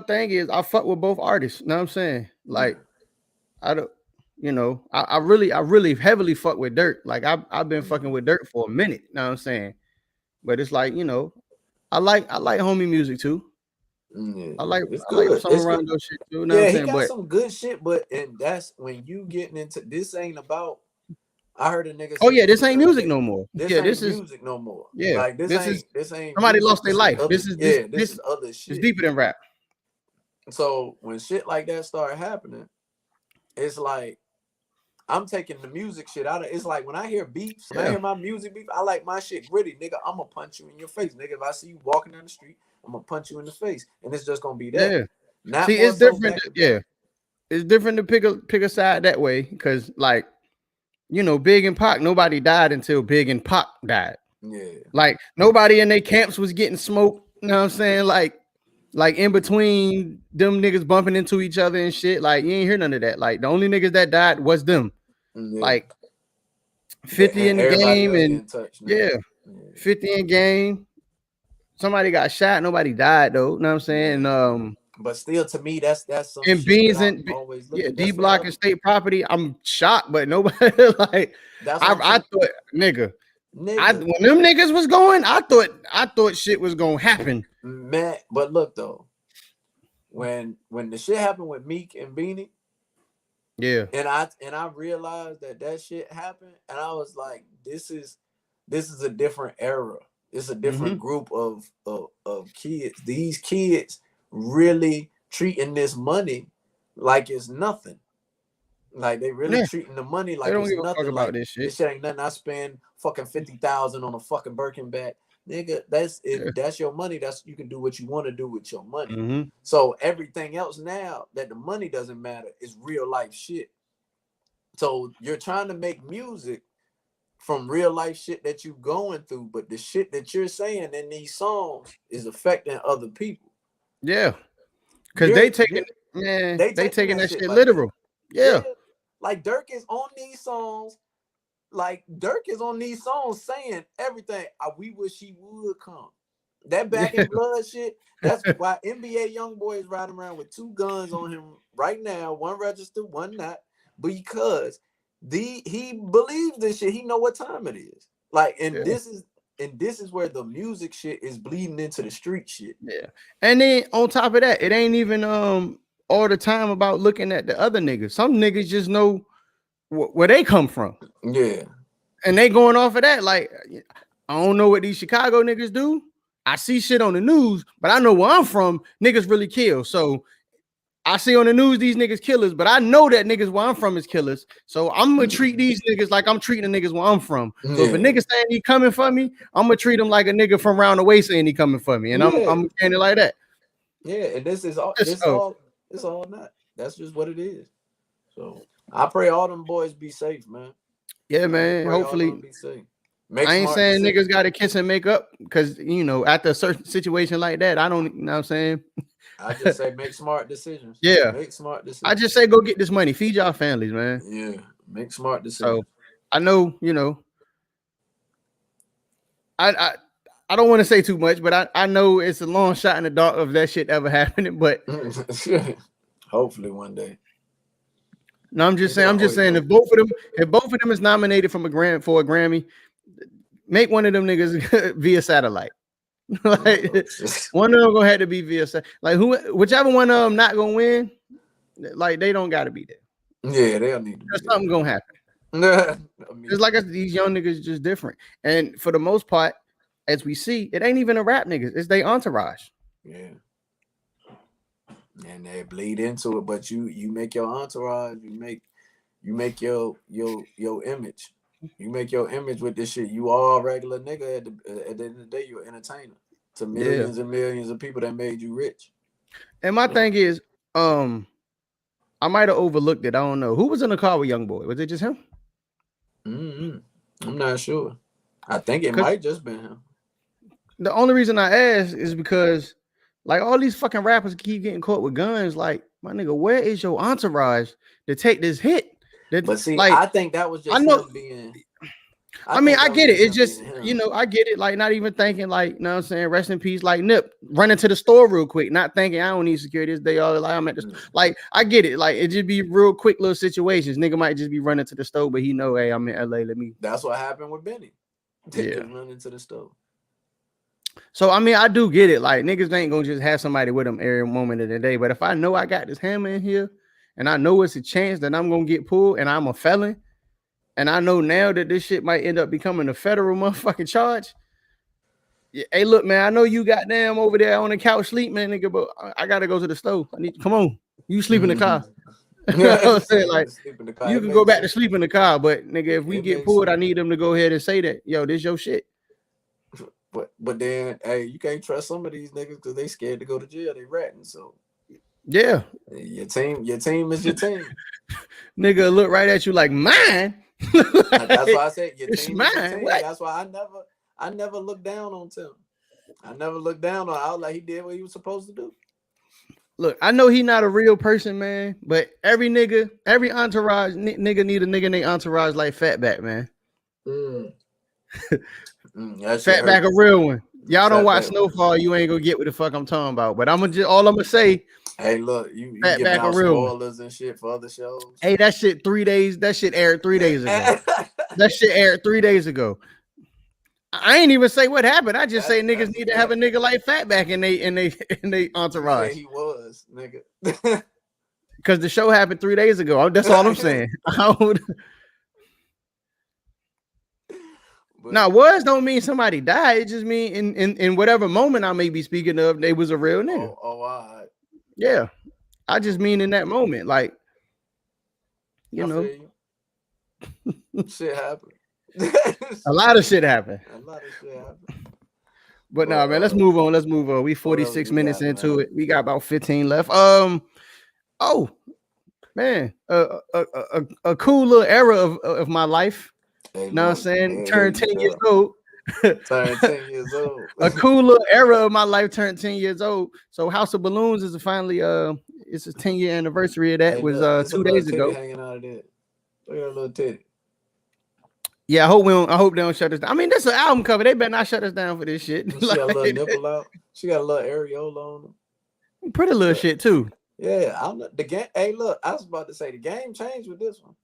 thing is, I fuck with both artists. You know what I'm saying? Like, I don't, you know, I really heavily fuck with Dirt. Like, I've been fucking with Dirt for a minute. You know what I'm saying? But it's like, you know, I like homie music too. I like some around those shit too. You know what I'm saying? He got some good shit, and that's when you getting into this ain't about. I heard a nigga. Oh yeah, this ain't music no more. This is music no more. Yeah, like this ain't. Somebody lost their life. This is other shit. It's deeper than rap. So when shit like that started happening, it's like I'm taking the music shit out of it's like when I hear beefs, when I Yeah. hear my music beef, I like my shit gritty, nigga. I'm gonna punch you in your face, nigga. If I see you walking down the street, I'm gonna punch you in the face, and it's just gonna be that. Yeah. Not See, more it's so different. back to Yeah. back. It's different to pick a side that way because, like, you know, Big and Pac, nobody died until Big and Pac died. Yeah, Like, nobody in their camps was getting smoked. You know what I'm saying? Like in between them niggas bumping into each other and shit. Like, you ain't hear none of that. Like, the only niggas that died was them. yeah. Like, 50 And in the everybody game, else and getting touched now. yeah, Yeah, 50 in game. Somebody got shot. Nobody died though. You know what I'm saying? yeah. But still, to me, that's some And shit that Beans I and always look yeah, at. D That's Block forever. and state property. I'm shocked, but nobody like That's what I'm I saying, thought, nigga. nigga. When them niggas was going, I thought shit was gonna happen. Man, but look though, when the shit happened with Meek and Beanie, Yeah. and I realized that shit happened, and I was like, this is a different era. It's a different group of kids. These kids really treating this money like it's nothing. Like they really Yeah. treating the money They like don't it's give a fuck nothing. about Like this shit. this shit ain't nothing. I spend fucking 50,000 on a fucking Birkin bag, nigga. That's if Yeah. that's your money. That's you can do what you want to do with your money. Mm-hmm. So everything else now that the money doesn't matter is real life shit. So you're trying to make music from real life shit that you going through, but the shit that you're saying in these songs is affecting other people. Yeah. Cause You're they taking that that shit shit like that. literal. Yeah. Yeah. Like Dirk is on these songs. Like Dirk is on these songs saying everything. We wish he would come. That back Yeah. in blood shit. That's why NBA Youngboy is riding around with 2 guns on him right now. One registered, one not. Because he believes this shit. He know what time it is. Like, Yeah. this is where the music shit is bleeding into the street shit. Yeah. And then on top of that, it ain't even all the time about looking at the other niggas. Some niggas just know where they come from. Yeah. And they going off of that. Like, I don't know what these Chicago niggas do. I see shit on the news, but I know where I'm from. Niggas really kill. So I see on the news these niggas killers, but I know that niggas where I'm from is killers. So I'm gonna treat these niggas like I'm treating the niggas where I'm from. So if a nigga saying he coming for me, I'm gonna treat him like a nigga from round the way saying he coming for me, and I'm saying it like that. Yeah, and this is all. So, It's all not. That's just what it is. So I pray all them boys be safe, man. yeah, I man. pray all of them Hopefully, be safe. Make I ain't smart saying decisions. niggas got to kiss and make up because you know after a certain situation like that, I don't. You know what I'm saying? I just say make smart decisions. Yeah. Make smart decisions. I just say go get this money, feed y'all families, man. Yeah, make smart decisions. So I know, you know, I don't want to say too much, but I know it's a long shot in the dark of that shit ever happening. But hopefully one day. no, I'm just saying if both of them is nominated from for a Grammy, make one of them niggas via satellite. Like one of them gonna have to be via like whichever one of them not gonna win, like they don't gotta be there. Yeah, they'll need to be something gonna happen. It's like these young niggas just different. And for the most part, as we see, it ain't even a rap niggas, it's their entourage. Yeah. And they bleed into it, but you make your entourage, you make your image. You make your image with this shit. You all a regular nigga at the end of the day, you're an entertainer to millions and millions of people that made you rich. And my thing is, I might have overlooked it. I don't know. Who was in the car with Youngboy? Was it just him? I'm not sure. I think it might just been him. The only reason I asked is because like all these fucking rappers keep getting caught with guns. Like, my nigga, where is your entourage to take this hit? But see, like, I think that was just him being. I get it. It's just, you know, I get it. Like, not even thinking, like, you know what I'm saying? Rest in peace, like Nip, running to the store real quick, not thinking I don't need security this day. All like I'm at the like, I get it. Like, it just be real quick little situations. Nigga might just be running to the store, but he know, hey, I'm in LA. Let me. That's what happened with Benny. Yeah, just running to the store. So I mean, I do get it. Like, niggas ain't gonna just have somebody with them every moment of the day. But if I know I got this hammer in here, and I know it's a chance that I'm gonna get pulled, and I'm a felon, and I know now that this shit might end up becoming a federal motherfucking charge. Yeah, hey, look, man, I know you goddamn over there on the couch sleep, man, nigga, but I gotta go to the stove. I need come on. You sleep in the car. I was saying, like, sleep in the car. you It can go makes back to sense. sleep in the car, but nigga, if we It get makes pulled, I sense. need them to go ahead and say that, yo, this your shit. But then, hey, you can't trust some of these niggas because they scared to go to jail. They ratting. So Yeah, your team is your team. nigga, look right at you like mine. That's why I said your It's team is your mine. team. What? That's why I never looked down on Tim. I never looked down on. I was like, he did what he was supposed to do. Look, I know he not a real person, man, but every nigga, every entourage nigga need a nigga in their entourage like Fatback, man. That shit Fatback hurt. a real one. Y'all don't watch Fatback. Snowfall, you ain't gonna get what the fuck I'm talking about. But all I'm gonna say, Hey, look, you giving Fatback a out real one. spoilers and shit for other shows. Hey, that shit 3 days. That shit aired 3 days ago. That shit aired 3 days ago. I ain't even say what happened. I just say niggas need to have a nigga like Fatback in they entourage. You say he was, nigga. Because the show happened 3 days ago. That's all I'm saying. Now, was don't mean somebody died. It just mean in whatever moment I may be speaking of, they was a real nigga. All right. Yeah. I just mean in that moment, like, you know, shit happened. a lot of shit happened. But nah, man, let's move on. We 46 minutes into it. We got about 15 left. Oh man, a cool little era of my life. Hey, know what I'm saying? Turned 10 years old. Turned 10 years old. A cool little era of my life turned 10 years old. So House of Balloons is finally it's a 10-year anniversary of that. It was 2 days ago. Hanging out of there. Look at that little titty. Yeah, I hope they don't shut us down. I mean, that's an album cover. They better not shut us down for this shit. She got a little nipple out. She got a little areola on them. Pretty little shit too. Yeah, I'm not the game. Hey, look, I was about to say the game changed with this one.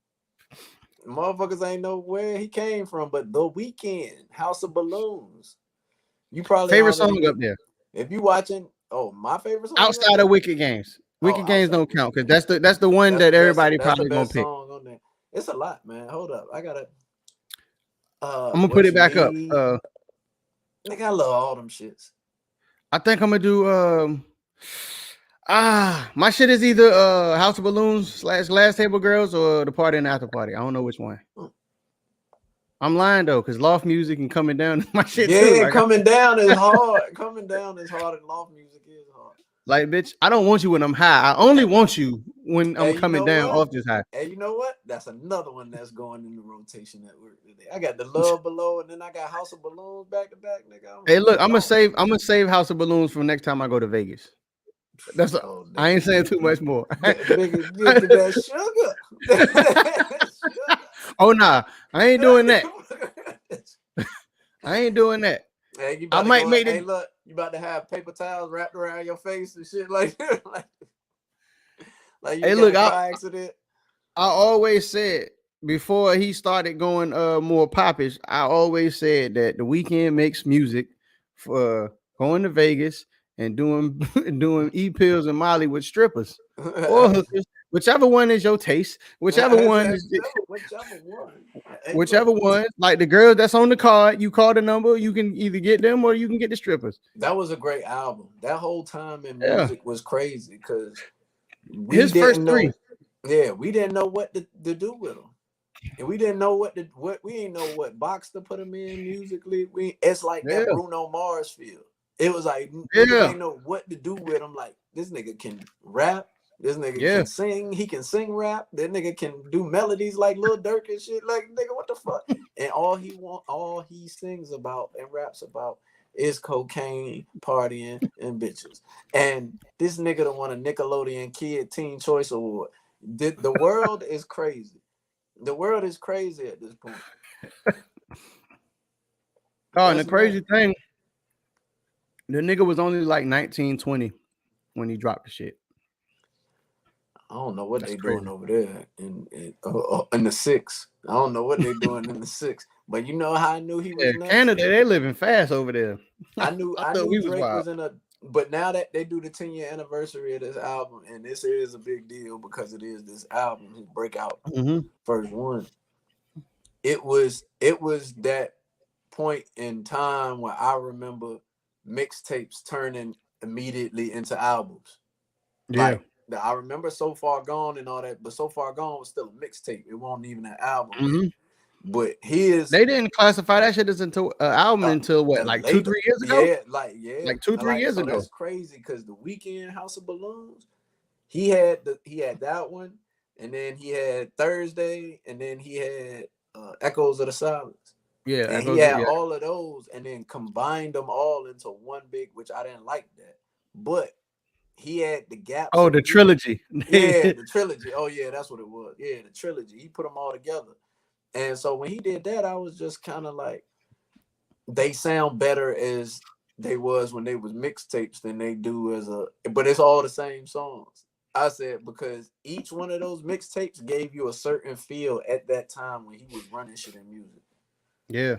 Motherfuckers ain't know where he came from, but The Weeknd, House of Balloons. You probably favorite song up there. If you watching, my favorite song outside of Wicked Games. Wicked Games don't count because that's the one that everybody probably gonna pick. Song on there. It's a lot, man. Hold up, I gotta. I'm gonna put it back up. Nigga, I love all them shits. I think I'm gonna do my shit is either House of Balloons / Glass Table Girls or The Party and After Party. I don't know which one. I'm lying though, because Loft Music and Coming Down is my shit too. Yeah, Coming Down is hard. Coming Down is hard, and Loft Music is hard. Like, bitch, I don't want you when I'm high. I only want you when I'm coming down off this high. Hey, you know what? That's another one that's going in the rotation at work today. I got The Love Below, and then I got House of Balloons back to back, nigga. Hey, look, I'm gonna save House of Balloons for next time I go to Vegas. That's I ain't saying too much more. Nigga, get that sugar. Oh nah, I ain't doing that. I ain't doing that. Hey, I might make it. Hey, look, you about to have paper towels wrapped around your face and shit like that. Like you hey, look, accident. I always said before he started going more popish, I always said that The Weeknd makes music for going to Vegas and doing e-pills and Molly with strippers or hookers, whichever one is your taste, whichever one. Like the girls that's on the card, you call the number, you can either get them or you can get the strippers. That was a great album. That whole time in music was crazy because his first three. Yeah, we didn't know what to do with them. And we didn't know we didn't know what box to put them in musically. It's like that Bruno Mars feel. It was like we didn't know what to do with him. Like this nigga can rap, this nigga can sing, he can sing rap, that nigga can do melodies like Lil Durk and shit. Like nigga, what the fuck? And all he sings about and raps about is cocaine, partying, and bitches. And this nigga done won a Nickelodeon Kid Teen Choice Award. The world is crazy. The world is crazy at this point. And the crazy thing, the nigga was only like 19, 20 when he dropped the shit. I don't know what they doing over there in the 6. I don't know what they doing in the 6. But you know how I knew he was next? Canada, they living fast over there. I knew Drake was in a. But now that they do the 10-year anniversary of this album, and this is a big deal because it is this album, his breakout first one. It was that point in time where I remember mixtapes turning immediately into albums. Yeah. I remember So Far Gone and all that, but So Far Gone was still a mixtape. It wasn't even an album. Mhm. But his They didn't classify that shit as into an album until what, like later, 2-3 years ago? yeah, Like 2-3 years so ago. that's crazy because the Weekend House of Balloons, he had that one, and then he had Thursday, and then he had Echoes of the Silence. Yeah, And he had all of those and then combined them all into one big, which I didn't like that. But he had the gaps. Oh, the trilogy. Yeah, the trilogy. Oh, yeah, that's what it was. Yeah, the trilogy. He put them all together. And so when he did that, I was just kind of like, they sound better as they was when they was mixtapes than they do as but it's all the same songs. I said, because each one of those mixtapes gave you a certain feel at that time when he was running shit in music. Yeah.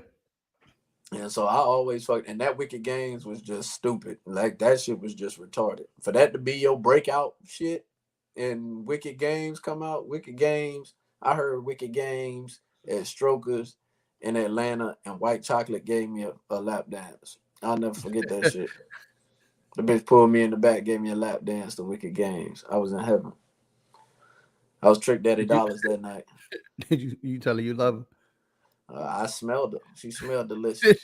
And so I always and that Wicked Games was just stupid. Like that shit was just retarded. For that to be your breakout shit and Wicked Games come out, Wicked Games, I heard Wicked Games at Strokers in Atlanta, and White Chocolate gave me a lap dance. I'll never forget that shit. The bitch pulled me in the back, gave me a lap dance to Wicked Games. I was in heaven. I was Trick Daddy Dollars that night. Did you tell her you love her? I smelled her. She smelled delicious.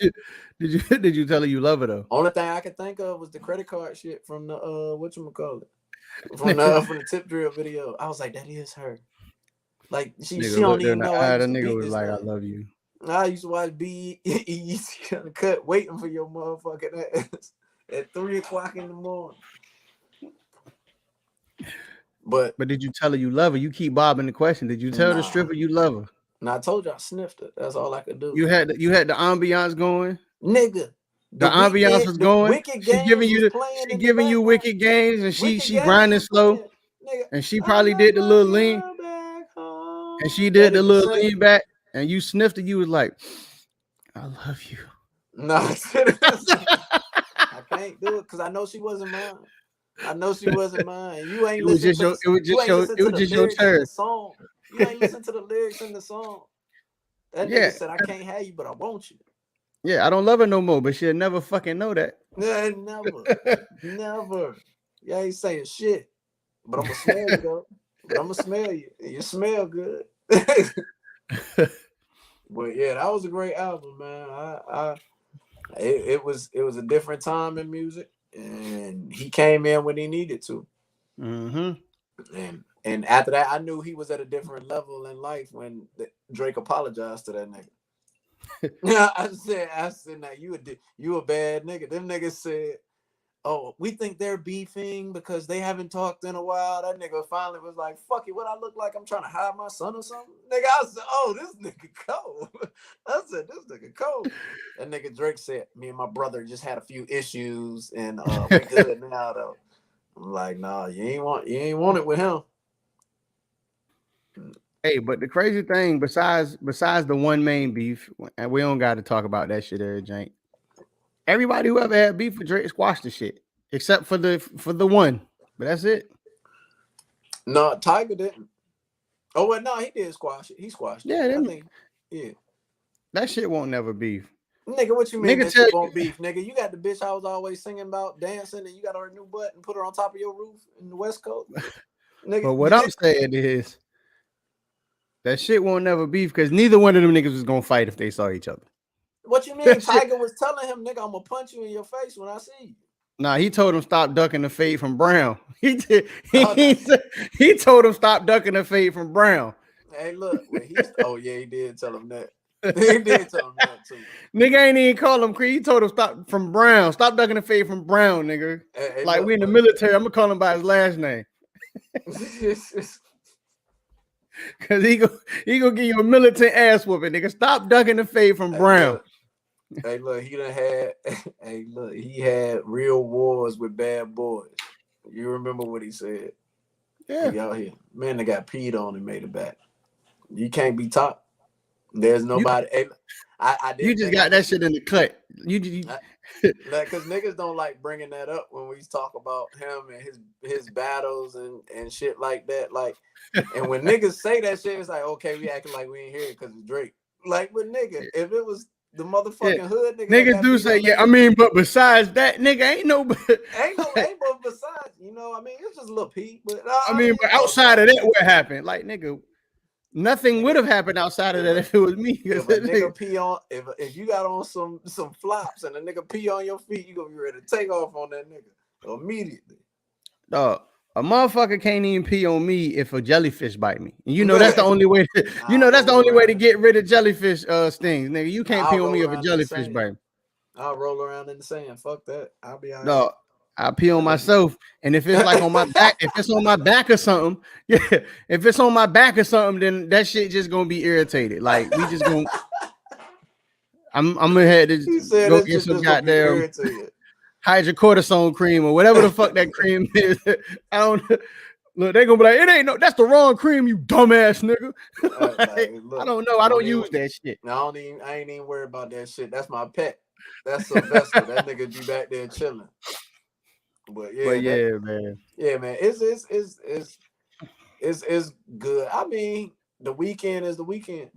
Did you tell her you love her though? Only thing I could think of was the credit card shit from the whatchamacallit. From the Tip Drill video. I was like, that is her. Like she don't even know. The nigga was like, I love you. I used to watch B.E.C. Cut waiting for your motherfucking ass at 3:00 in the morning. But did you tell her you love her? You keep bobbing the question. Did you tell the stripper you love her? And I told you I sniffed it. That's all I could do. You had the ambiance going, nigga. The ambiance was going. She giving you Wicked Games, and she grinding slow, nigga, and she probably did the little lean, and she did the little lean back, and you sniffed it. You was like, I love you. No, I can't do it because I know she wasn't mine. I know she wasn't mine. You ain't listening to your turn. You ain't listen to the lyrics in the song. That nigga said, I can't have you, but I want you. Yeah, I don't love her no more, but she'll never fucking know that. Yeah, never. You ain't saying shit. But I'm gonna smell you though. But I'm gonna smell you. You smell good. But yeah, that was a great album, man. It was a different time in music, and he came in when he needed to. Mm-hmm. And after that, I knew he was at a different level in life when Drake apologized to that nigga. I said, now you a bad nigga. Them niggas said, oh, we think they're beefing because they haven't talked in a while. That nigga finally was like, fuck it, what I look like? I'm trying to hide my son or something? Nigga, I said, oh, this nigga cold. I said, this nigga cold. That nigga Drake said, me and my brother just had a few issues and we good now though. I'm like, nah, you ain't want it with him. Hey, but the crazy thing, besides the one main beef, and we don't got to talk about that shit there, Jank. Everybody who ever had beef with Drake squashed the shit, except for the one. But that's it. No, Tiger didn't. Oh well, no, he did squash it. He squashed it. Yeah, I think. Yeah. That shit won't never beef. Nigga, what you mean that shit won't beef? Nigga, you got the bitch I was always singing about dancing, and you got her new butt and put her on top of your roof in the West Coast. Nigga, but what I'm saying is that shit won't never beef because neither one of them niggas was gonna fight if they saw each other. What you mean? Tiger was telling him, nigga, I'm gonna punch you in your face when I see you. Nah, he told him stop ducking the fade from Brown. He did. He told him stop ducking the fade from Brown. Hey, look, oh yeah, he did tell him that. He did tell him that too. Nigga ain't even call him Creed. He told him stop from Brown. Stop ducking the fade from Brown, nigga. Hey, like look, we in the military. I'm gonna call him by his last name. Cause he go give you a militant ass whooping, nigga. Stop ducking the fade from Brown. Look, he done had. Hey, look, he had real wars with bad boys. You remember what he said? Yeah. He out here, man. They got peed on and made it back. You can't be top. There's nobody. You just got that shit in the cut. Because niggas don't like bringing that up when we talk about him and his battles and shit like that. Like, and when niggas say that shit, it's like, okay, we acting like we ain't hear it because it's Drake. Like, but nigga, if it was the motherfucking hood nigga. Niggas do say, yeah. I mean, but besides that, nigga, ain't no. ain't no besides. You know, I mean, it's just a little peak. But I mean, but outside of that, what happened? Like, nigga, nothing would have happened outside of that if it was me. If a nigga pee on, if you got on some flops and a nigga pee on your feet, you gonna be ready to take off on that nigga immediately. Dog, a motherfucker can't even pee on me if a jellyfish bite me. And you know that's the only way. That's the only way to get rid of jellyfish stings, nigga. You can't pee on me if a jellyfish bite me. I'll roll around in the sand. Fuck that. I'll be all right. Dog, I pee on myself, and if it's like on my back, if it's on my back or something, yeah. If it's on my back or something, then that shit just gonna be irritated. Like we just gonna. I'm gonna have to go get some goddamn hydrocortisone cream or whatever the fuck that cream is. I don't look. They gonna be like, it ain't no. That's the wrong cream, you dumbass nigga. Look, I don't know. I don't use that shit. No, I ain't even worried about that shit. That's my pet. That's Sylvester. That nigga be back there chilling. But yeah, man. Yeah, man. It's good. I mean, the weekend is the weekend.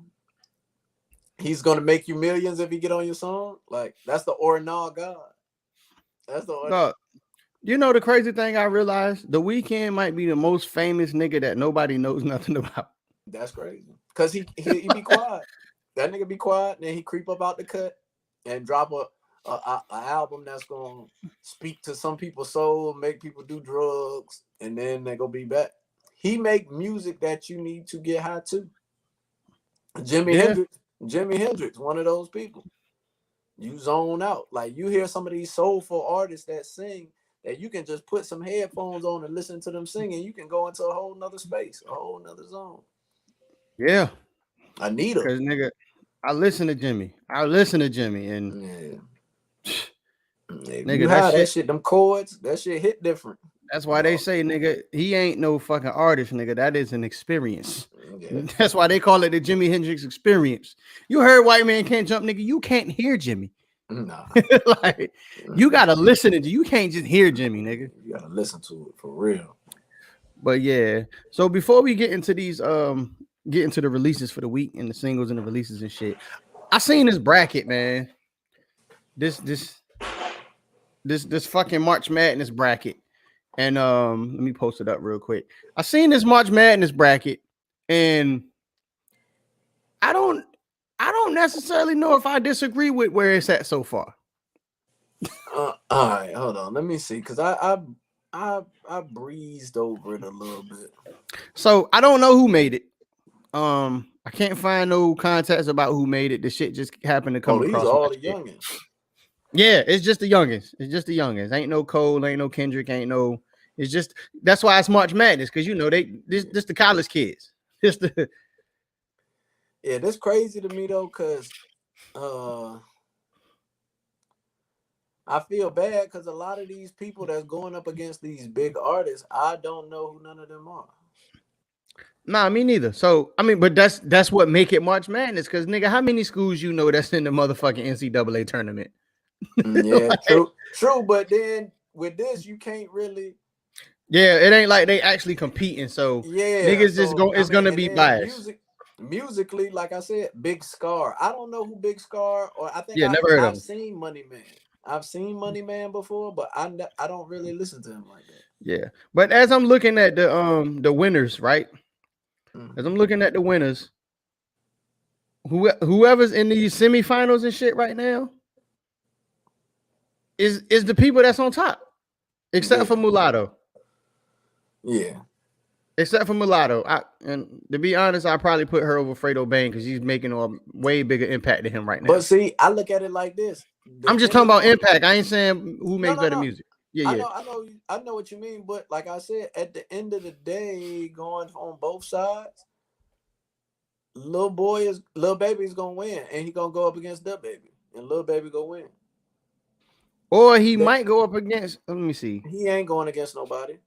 He's gonna make you millions if he get on your song. Like that's the Ornal God. That's the. You know the crazy thing I realized? The Weeknd might be the most famous nigga that nobody knows nothing about. That's crazy. Cause he be quiet. That nigga be quiet, and then he creep up out the cut and drop a album that's gonna speak to some people's soul, make people do drugs, and then they go be back. He make music that you need to get high to. Jimi Hendrix, one of those people. You zone out. Like you hear some of these soulful artists that sing that you can just put some headphones on and listen to them singing. You can go into a whole nother space, a whole nother zone. Yeah. Anita. Because nigga, I listen to Jimmy, and nigga, that shit, them chords, that shit hit different. That's why they say, nigga, he ain't no fucking artist, nigga. That is an experience. Yeah. That's why they call it the Jimi Hendrix experience. You heard White Man Can't Jump, nigga. You can't hear Jimmy. Nah. Like, you gotta listen to. You can't just hear Jimmy, nigga. You gotta listen to it for real. But yeah. So before we get into these, get into the releases for the week and the singles and the releases and shit, I seen this bracket, man. This fucking March Madness bracket. And let me post it up real quick. I seen this March Madness bracket, and I don't necessarily know if I disagree with where it's at so far. All right, hold on. Let me see, because I breezed over it a little bit. So I don't know who made it. I can't find no context about who made it. The shit just happened to come across. These are all the youngins. Yeah, it's just the youngins. It's just the youngins. Ain't no Cole, ain't no Kendrick, ain't no. It's just that's why it's March Madness, because you know this the college kids. Yeah, that's crazy to me though, because I feel bad because a lot of these people that's going up against these big artists, I don't know who none of them are. Nah, me neither. So I mean, but that's what make it March Madness, because nigga, how many schools you know that's in the motherfucking NCAA tournament? Yeah, true. But then with this, you can't really. Yeah, it ain't like they actually competing. So yeah, niggas just go. It's gonna be biased. Musically, like I said, Big Scar. I don't know who Big Scar, or I think never heard of him. I've seen Money Man. I've seen Money Man before, but I don't really listen to him like that. Yeah, but as I'm looking at the winners, right? As I'm looking at the winners, whoever's in these semifinals and shit right now is the people that's on top, except for Mulatto. Yeah. Except for Mulatto. And to be honest, I probably put her over Fredo Bang because she's making a way bigger impact than him right now. But see, I look at it like this. I'm just talking about impact. I ain't saying who makes better music. Yeah, I know what you mean, but like I said, at the end of the day, going on both sides, Lil Baby is gonna win, and he gonna go up against Da Baby, and Lil Baby gonna win. Or he might go up against. Let me see. He ain't going against nobody.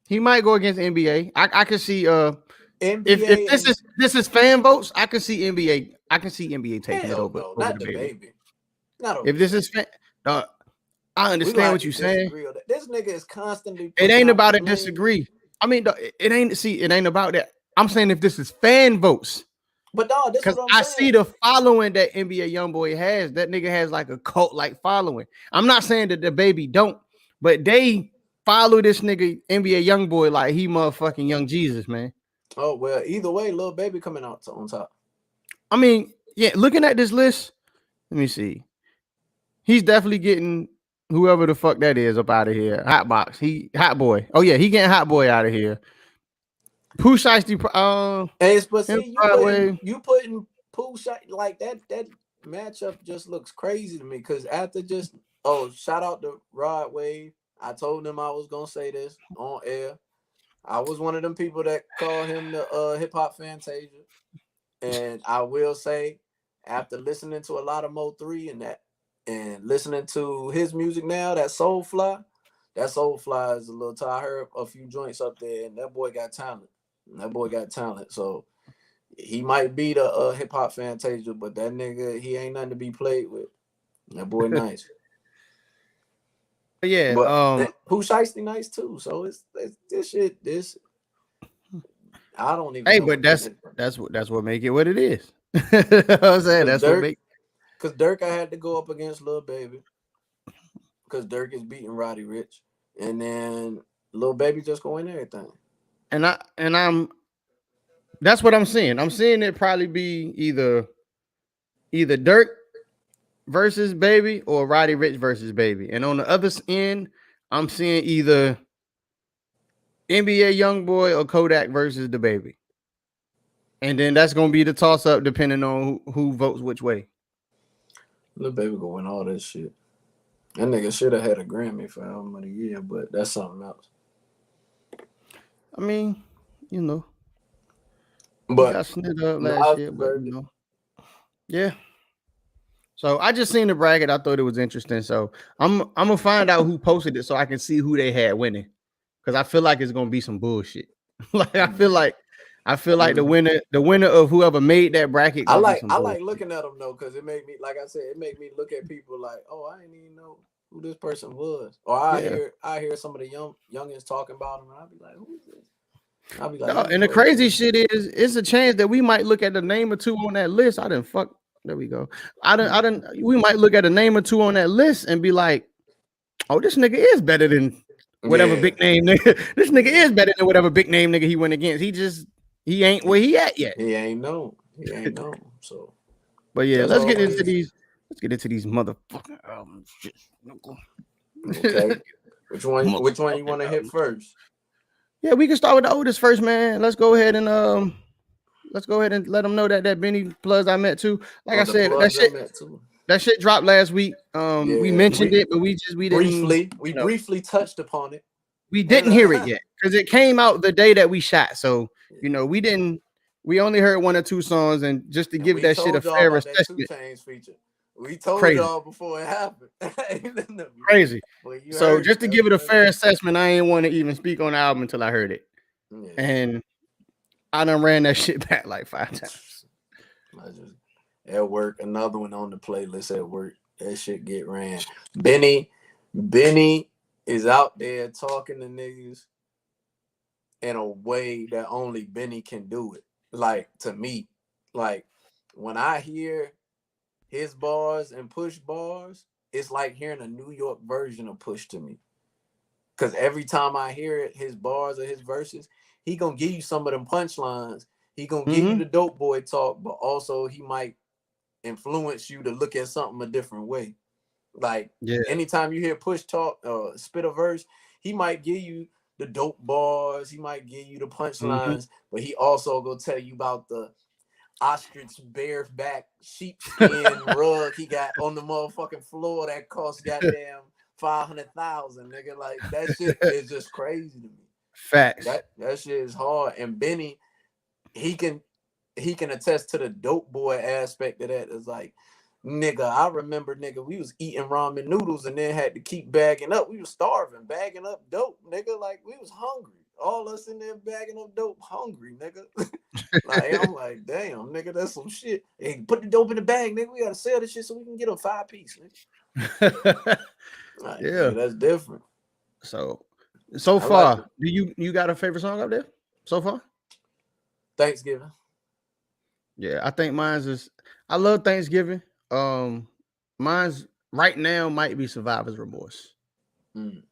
He might go against NBA. I can see NBA if this is fan votes, I can see NBA. I can see NBA taking it over. No, not the baby. Not if this is fan, I understand what you're saying. This nigga is constantly. It ain't about it. Disagree. I mean, it ain't about that. I'm saying if this is fan votes, But no, this is Because what I'm I saying. see the following that NBA Youngboy has. That nigga has like a cult like following. I'm not saying that the baby don't, but they follow this nigga NBA Youngboy like he motherfucking Young Jesus, man. Oh well, either way, Lil Baby coming out on top. I mean, yeah, looking at this list, let me see. He's definitely getting whoever the fuck that is up out of here. Hot box. He hot boy. Oh yeah, he getting hot boy out of here. Pooh Shiesty, But him see, Broadway. you putting Pooh shot like that. That matchup just looks crazy to me. Because after just shout out to Rod Wave. I told him I was gonna say this on air. I was one of them people that call him the hip hop Fantasia, and I will say, after listening to a lot of Mo3 and listening to his music now, that Soulfly is a little tired. I heard a few joints up there, and that boy got talent. So he might be the hip hop Fantasia, but that nigga, he ain't nothing to be played with. That boy nice. Yeah, But Pooh Shiesty nice too. So it's this shit. I don't even hey, know. but that's what make it what it is. I'm saying that's what make. Because Dirk, I had to go up against Lil Baby. Because Dirk is beating Roddy Rich, and then Lil Baby just go in everything. I'm that's what I'm seeing. I'm seeing it probably be either Dirk versus Baby or Roddy Rich versus Baby. And on the other end, I'm seeing either NBA Youngboy or Kodak versus the Baby. And then that's gonna be the toss up depending on who votes which way. Lil Baby go win all this shit. That nigga should have had a Grammy for Album of the Year, but that's something else. I mean, you know, but he got snit up last year, but you know, yeah. So I just seen the bracket. I thought it was interesting. So I'm gonna find out who posted it so I can see who they had winning. Because I feel like it's gonna be some bullshit. Like I feel like the winner of whoever made that bracket. I like looking at them though, because it made me, like I said, it made me look at people like, oh, I didn't even know who this person was. Or I hear some of the youngins talking about them, and I'll be like, who is this? I'll be like, no, and the crazy shit is, it's a chance that we might look at a name or two on that list. I didn't fuck. There we go. We might look at a name or two on that list and be like, oh, this nigga is better than whatever big name nigga. This nigga is better than whatever big name nigga he went against. He ain't where he at yet. He ain't known. So, but yeah, let's get into these motherfucking albums. Okay. Which one you want to hit first? Yeah, we can start with the oldest first, man. Let's go ahead and let them know that Benny Plus I met too. Like I said, that shit dropped last week. We mentioned it, but we didn't briefly touched upon it. We didn't hear it yet because it came out the day that we shot. So we only heard one or two songs, and just to give that shit a fair assessment. We told y'all before it happened. Crazy. So just to give it a fair assessment, I ain't want to even speak on the album until I heard it. Yeah. And I done ran that shit back like 5 times. At work, another one on the playlist at work. That shit get ran. Benny is out there talking to niggas in a way that only Benny can do it. Like, to me, like, when I hear his bars and Push bars, it's like hearing a New York version of Push to me. Because every time I hear it, his bars or his verses, he gonna give you some of them punchlines. He gonna give you the dope boy talk, but also he might influence you to look at something a different way. Like, anytime you hear Push talk or spit a verse, he might give you the dope bars, he might give you the punchlines, but he also gonna tell you about the ostrich bareback sheepskin rug he got on the motherfucking floor that cost goddamn $500,000, nigga. Like, that shit is just crazy to me. Facts. That shit is hard. And Benny, he can attest to the dope boy aspect of that. It's like, nigga, I remember, nigga, we was eating ramen noodles and then had to keep bagging up. We was starving, bagging up dope, nigga. Like, we was hungry. All us in there bagging up dope, hungry, nigga. Like, I'm like, damn, nigga, that's some shit. Hey, put the dope in the bag, nigga. We gotta sell this shit so we can get a 5-piece, nigga. Like, yeah, nigga, that's different. So far, do you got a favorite song up there so far? Thanksgiving. Yeah, I think mine's is. I love Thanksgiving. Mine's right now might be Survivor's Remorse. Mm.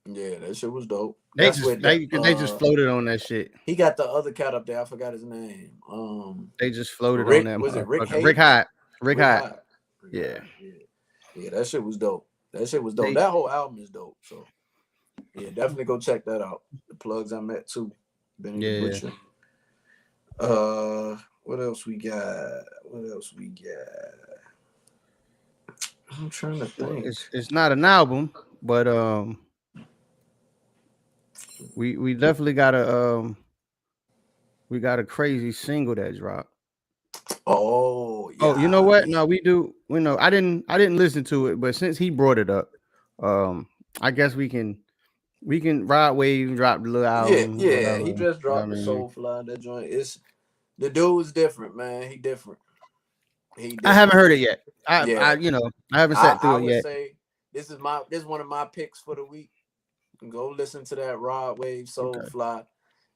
Yeah, that shit was dope. They That's just with the they just floated on that shit. he got the other cat up there. I forgot his name. They just floated on Rick, that was it Rick motherfucker. Rick Hayes? Hyde. Rick Rick Hyde. Hyde. Rick Yeah. Hyde, yeah. Yeah, that shit was dope. That shit was dope. They, That whole album is dope. So yeah, definitely go check that out. The plugs I met too. Benny the yeah. Butcher. What else we got? What else we got? I'm trying to Well, think. it's not an album, but we definitely got a crazy single that dropped. Oh yeah. Oh, you know what? No, we do. We know. I didn't listen to it, but since he brought it up, I guess we can Rod Wave drop the little Yeah, album, yeah. whatever. He just You know what dropped I the mean? Soulfly. That joint. It's the dude's different, man. He different. He different. I haven't heard it yet. Yeah. I haven't sat through I it would yet. say this is one of my picks for the week. Go listen to that Rod Wave Soulfly.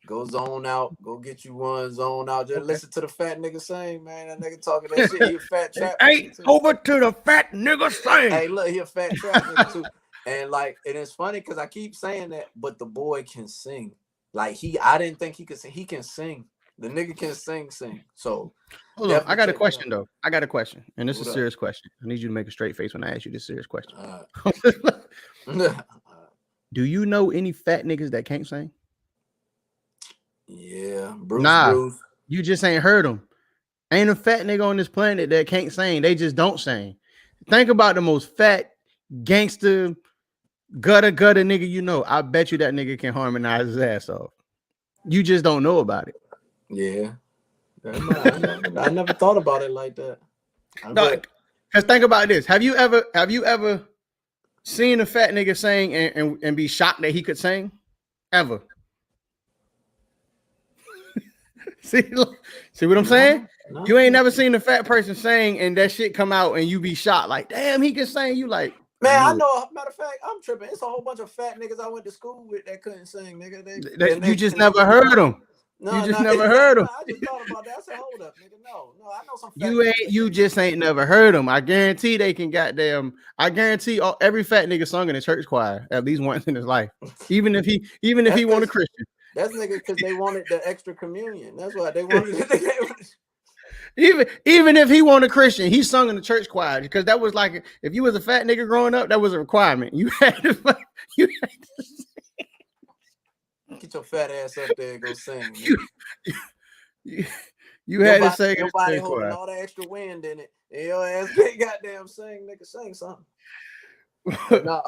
Go zone out. Go get you one zone out. Just listen to the fat nigga sing, man. That nigga talking that shit. He a fat trap nigga too. Over to the fat nigga sing. Hey, look, he a fat trap nigga too. And like, and it's funny because I keep saying that, but the boy can sing. Like I didn't think he could sing. He can sing. The nigga can sing. So hold on. I got a question though. I got a question, and this is a serious question. I need you to make a straight face when I ask you this serious question. Do you know any fat niggas that can't sing? Yeah, Bruce. You just ain't heard them. Ain't a fat nigga on this planet that can't sing. They just don't sing. Think about the most fat gangster gutter nigga you know. I bet you that nigga can harmonize his ass off. You just don't know about it. Yeah, I never thought about it like that. Because think about this. Have you ever seen a fat nigga sing and be shocked that he could sing? Ever? See what I'm saying? No. You ain't never seen a fat person sing and that shit come out and you be shocked like, damn, he can sing. You like, man, I know. Matter of fact, I'm tripping. It's a whole bunch of fat niggas I went to school with that couldn't sing, nigga. You just never heard them. No, you just never heard them. I just thought about that. I said, hold up, nigga. No, I know some. You just ain't never heard them. I guarantee they can goddamn. I guarantee every fat nigga sung in a church choir at least once in his life, even if he want a Christian. That's nigga because they wanted the extra communion. That's why they wanted it. Even if he wasn't a Christian, he sung in the church choir because that was like if you was a fat nigga growing up, that was a requirement. You had to get your fat ass up there and go sing. You had to sing. Your body holding all that extra wind in it, and your ass can't goddamn sing. Nigga, sing something. Nah.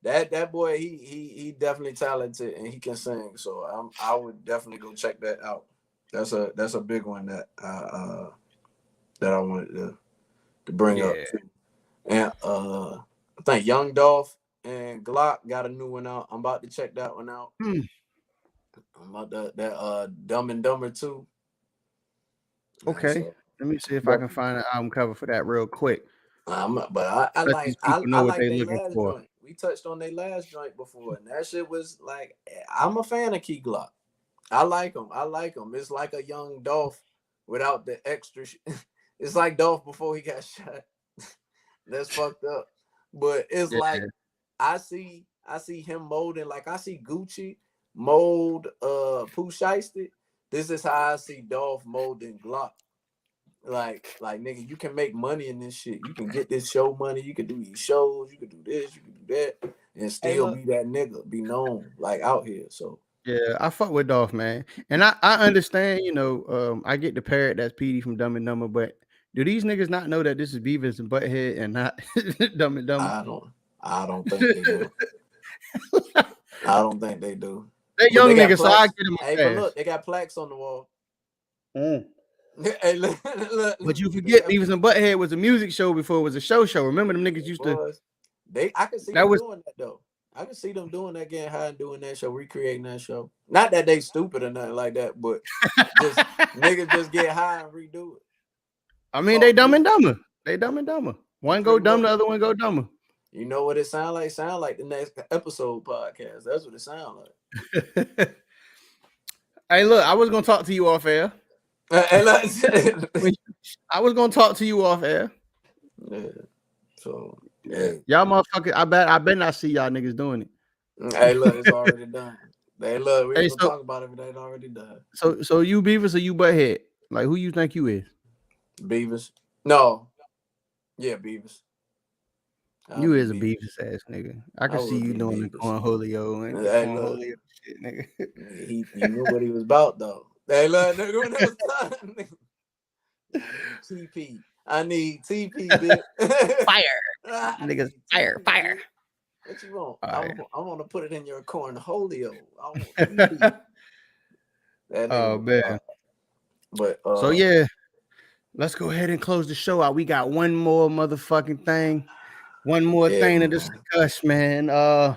That boy, he definitely talented and he can sing. So I would definitely go check that out. That's a big one that I wanted to bring up too. And I think Young Dolph and Glock got a new one out. I'm about to check that one out. I'm about that Dumb and Dumber 2. Okay, so, let me see if I can find an album cover for that real quick. But I like what they looking for. Joint. We touched on their last joint before, and that shit was like, I'm a fan of Key Glock. I like him. It's like a young Dolph without the extra. It's like Dolph before he got shot. That's fucked up. But it's like I see him molding. Like I see Gucci mold Pooh Shiesty. This is how I see Dolph molding Glock. Like nigga, you can make money in this shit. You can get this show money. You can do these shows. You can do this. You can do that, and still be that nigga, be known like out here. So yeah, I fuck with Dolph, man, and I understand. You know, I get the parrot that's Petey from Dumb and Dumber, but do these niggas not know that this is Beavis and Butthead and not Dumb and Dumber? I don't think they do. I don't think they do. They're young niggas, so I get them. Hey, but look, they got plaques on the wall. Hey, look. But you forget Beavis and Butthead was a music show before it was a show. Remember them niggas used to. I can see them doing that though. I can see them doing that, getting high and doing that show, recreating that show. Not that they stupid or nothing like that, but just niggas just get high and redo it. I mean, they Dumb and Dumber. They Dumb and Dumber. One go dumb, the other one go dumber. You know what it sound like? Sound like the next episode podcast. That's what it sound like. Hey, look, I was gonna talk to you off air. And like, I was gonna talk to you off air. yeah. So Yeah. hey, Y'all motherfuckers, I bet not see y'all niggas doing it. hey, look, it's already done. Hey, look, we Hey, ain't gonna talk about it, but it's already done. so you Beavis or you Butthead? Like who you think you is? Beavis. No. Yeah, Beavis. I'll You be is a Beavis. Beavis ass nigga. I can I see would you be doing the Beavis. cornholio and the Hey, look, cornholio shit, nigga. he knew what he was about though. Hey, look, nigga, when it was time, nigga, I need TP. I need TP, bitch. Fire. I Niggas need fire, TP, fire. bitch. What you want? All I right. want to put it in your cornholio. I want TP. That nigga Oh was man. wild. But So yeah, let's go ahead and close the show out. We got one more motherfucking thing. One more yeah, thing to man. discuss, man.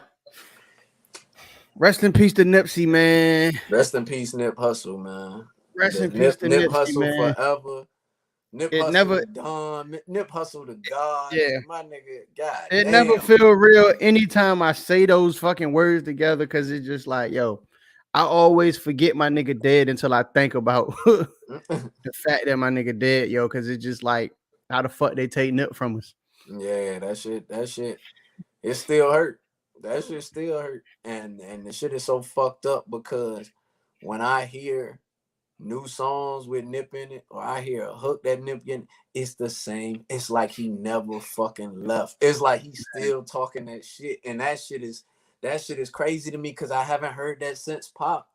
Rest in peace to Nipsey, man. Rest in peace, Nip Hustle, man. Rest The in peace to Nip Nipsey, Hustle man. forever. Nip It Hustle never, the Don. Nip Hustle the God. yeah, My nigga, god it never damn. feel real anytime I say those fucking words together because it's just like, yo, I always forget my nigga dead until I think about the fact that my nigga dead, yo, because it's just like, how the fuck they take Nip from us? Yeah, that shit, it still hurt. That shit still hurt. And the shit is so fucked up because when I hear new songs with Nip in it, or I hear a hook that Nip in, it's the same. It's like he never fucking left. It's like he's still talking that shit. And that shit is crazy to me because I haven't heard that since Pop.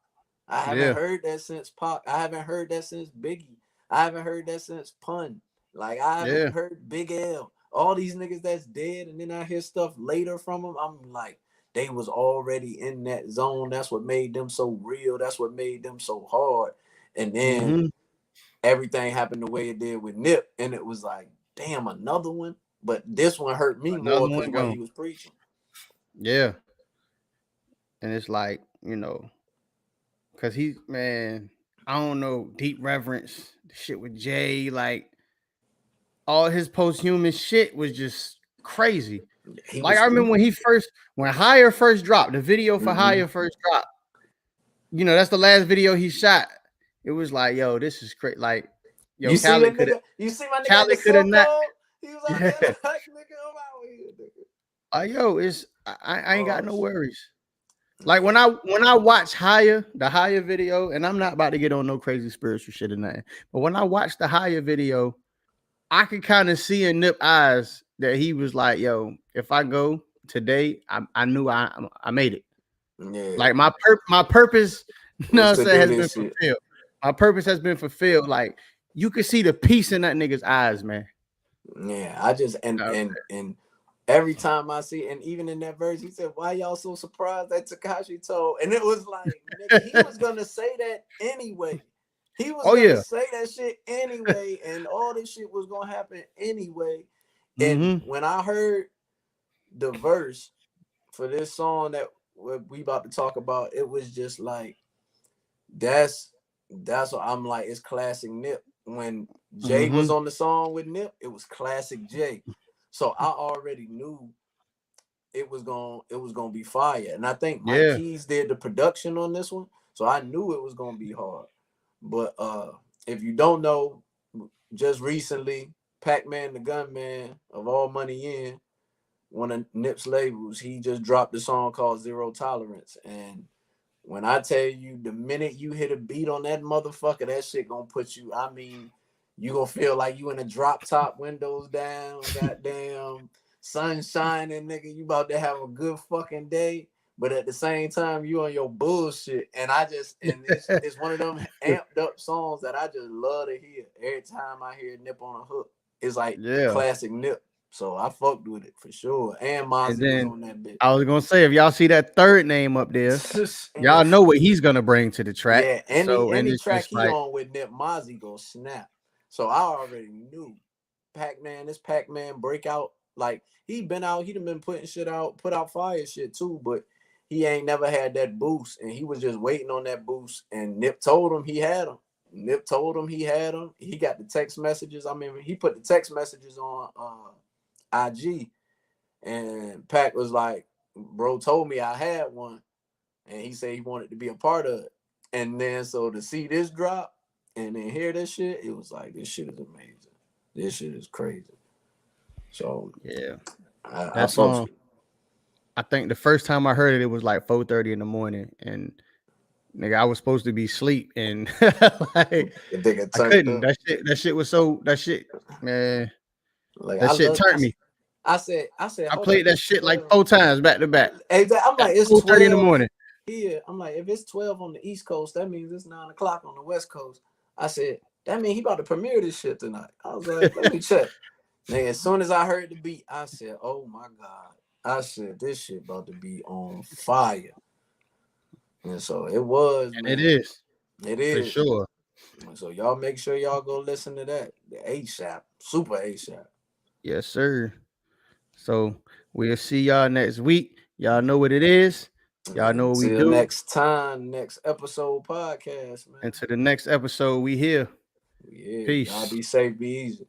I haven't Yeah. heard that since Pop. I haven't heard that since Biggie. I haven't heard that since Pun. Like I haven't Yeah. heard Big L. All these niggas that's dead, and then I hear stuff later from them. I'm like, they was already in that zone. That's what made them so real. That's what made them so hard. And then everything happened the way it did with Nip, and it was like, damn, another one. But this one hurt me Another more because one what gone. he was preaching. Yeah. And it's like, because man, I don't know, deep reverence, the shit with Jay, like all his post-human shit was just crazy. He Like was I remember when Higher first dropped, the video for Higher first dropped, that's the last video he shot. It was like, yo, this is great. Like, yo, You see Khaled that could have nigga? You see my nigga at the Khaled could have silk not. though? He was out Yeah. there like, nigga, I'm out here, nigga. Yo, I ain't got no shit. worries. Like when I watch the Higher video, and I'm not about to get on no crazy spiritual shit or nothing, but when I watch the Higher video, I could kind of see in Nip eyes that he was like, yo, if I go today, I knew I made it. Yeah. Like my purpose, Was to do has been this shit. fulfilled. My purpose has been fulfilled. Like you could see the peace in that nigga's eyes, man. Yeah, I just and every time I see, and even in that verse, he said, "Why y'all so surprised that Tekashi told?" And it was like, nigga, he was gonna say that anyway. He was Oh gonna yeah. say that shit anyway, and all this shit was gonna happen anyway. And Mm-hmm. when I heard the verse for this song that we about to talk about, it was just like that's what I'm like. It's classic Nip. When Jay Mm-hmm. was on the song with Nip, it was classic Jay. So I already knew it was gonna be fire. And I think Mike Yeah. Keys did the production on this one, so I knew it was gonna be hard. But if you don't know, just recently, Pac-Man the Gunman of All Money In, one of Nip's labels, he just dropped a song called Zero Tolerance. And when I tell you, the minute you hit a beat on that motherfucker, that shit gonna put you, I mean, you gonna feel like you in a drop top, windows down, goddamn, sun shining, nigga. You about to have a good fucking day. But at the same time, you on your bullshit. And it's one of them amped up songs that I just love to hear. Every time I hear Nip on a hook, it's like Yeah. classic Nip. So I fucked with it for sure. And And Mozzie was then on that bitch. I was gonna say, if y'all see that third name up there, y'all And know what he's gonna bring to the track. yeah, So, and any it's track just he like, on with Nip, Mozzie go snap. So I already knew this Pac-Man breakout. Like he been out, he done been putting shit out, put out fire shit too, but he ain't never had that boost, and he was just waiting on that boost. And Nip told him he had him. Nip told him he had him. He got the text messages. I mean, he put the text messages on IG, and Pac was like, "Bro told me I had one," and he said he wanted to be a part of it. And then so to see this drop and then hear this shit, it was like, this shit is amazing. This shit is crazy. So Yeah, I that fucks song. with I think the first time I heard it, it was like 4:30 in the morning, and nigga, I was supposed to be asleep, and like it. They get I turned couldn't. up. That shit was so. That shit, man. Like That I shit love. turned me. I said, I hold up, played that it's shit like 12. 4 times back to back I'm at like, it's 4:30 in the 12 morning. here. I'm like, if it's 12 on the East Coast, that means it's 9 o'clock on the West Coast. I said, that means he about to premiere this shit tonight. I was like, let me check. Nigga, as soon as I heard the beat, I said, oh my God. I said, this shit about to be on fire. And so it was, And it man. is It for is. sure. So y'all make sure y'all go listen to that. The ASAP. Super ASAP. Yes, sir. So we'll see y'all next week. Y'all know what it is. Y'all know what we Until do. next time, next episode podcast, man. Until the next episode, we here. Yeah, y'all Peace. be safe, be easy.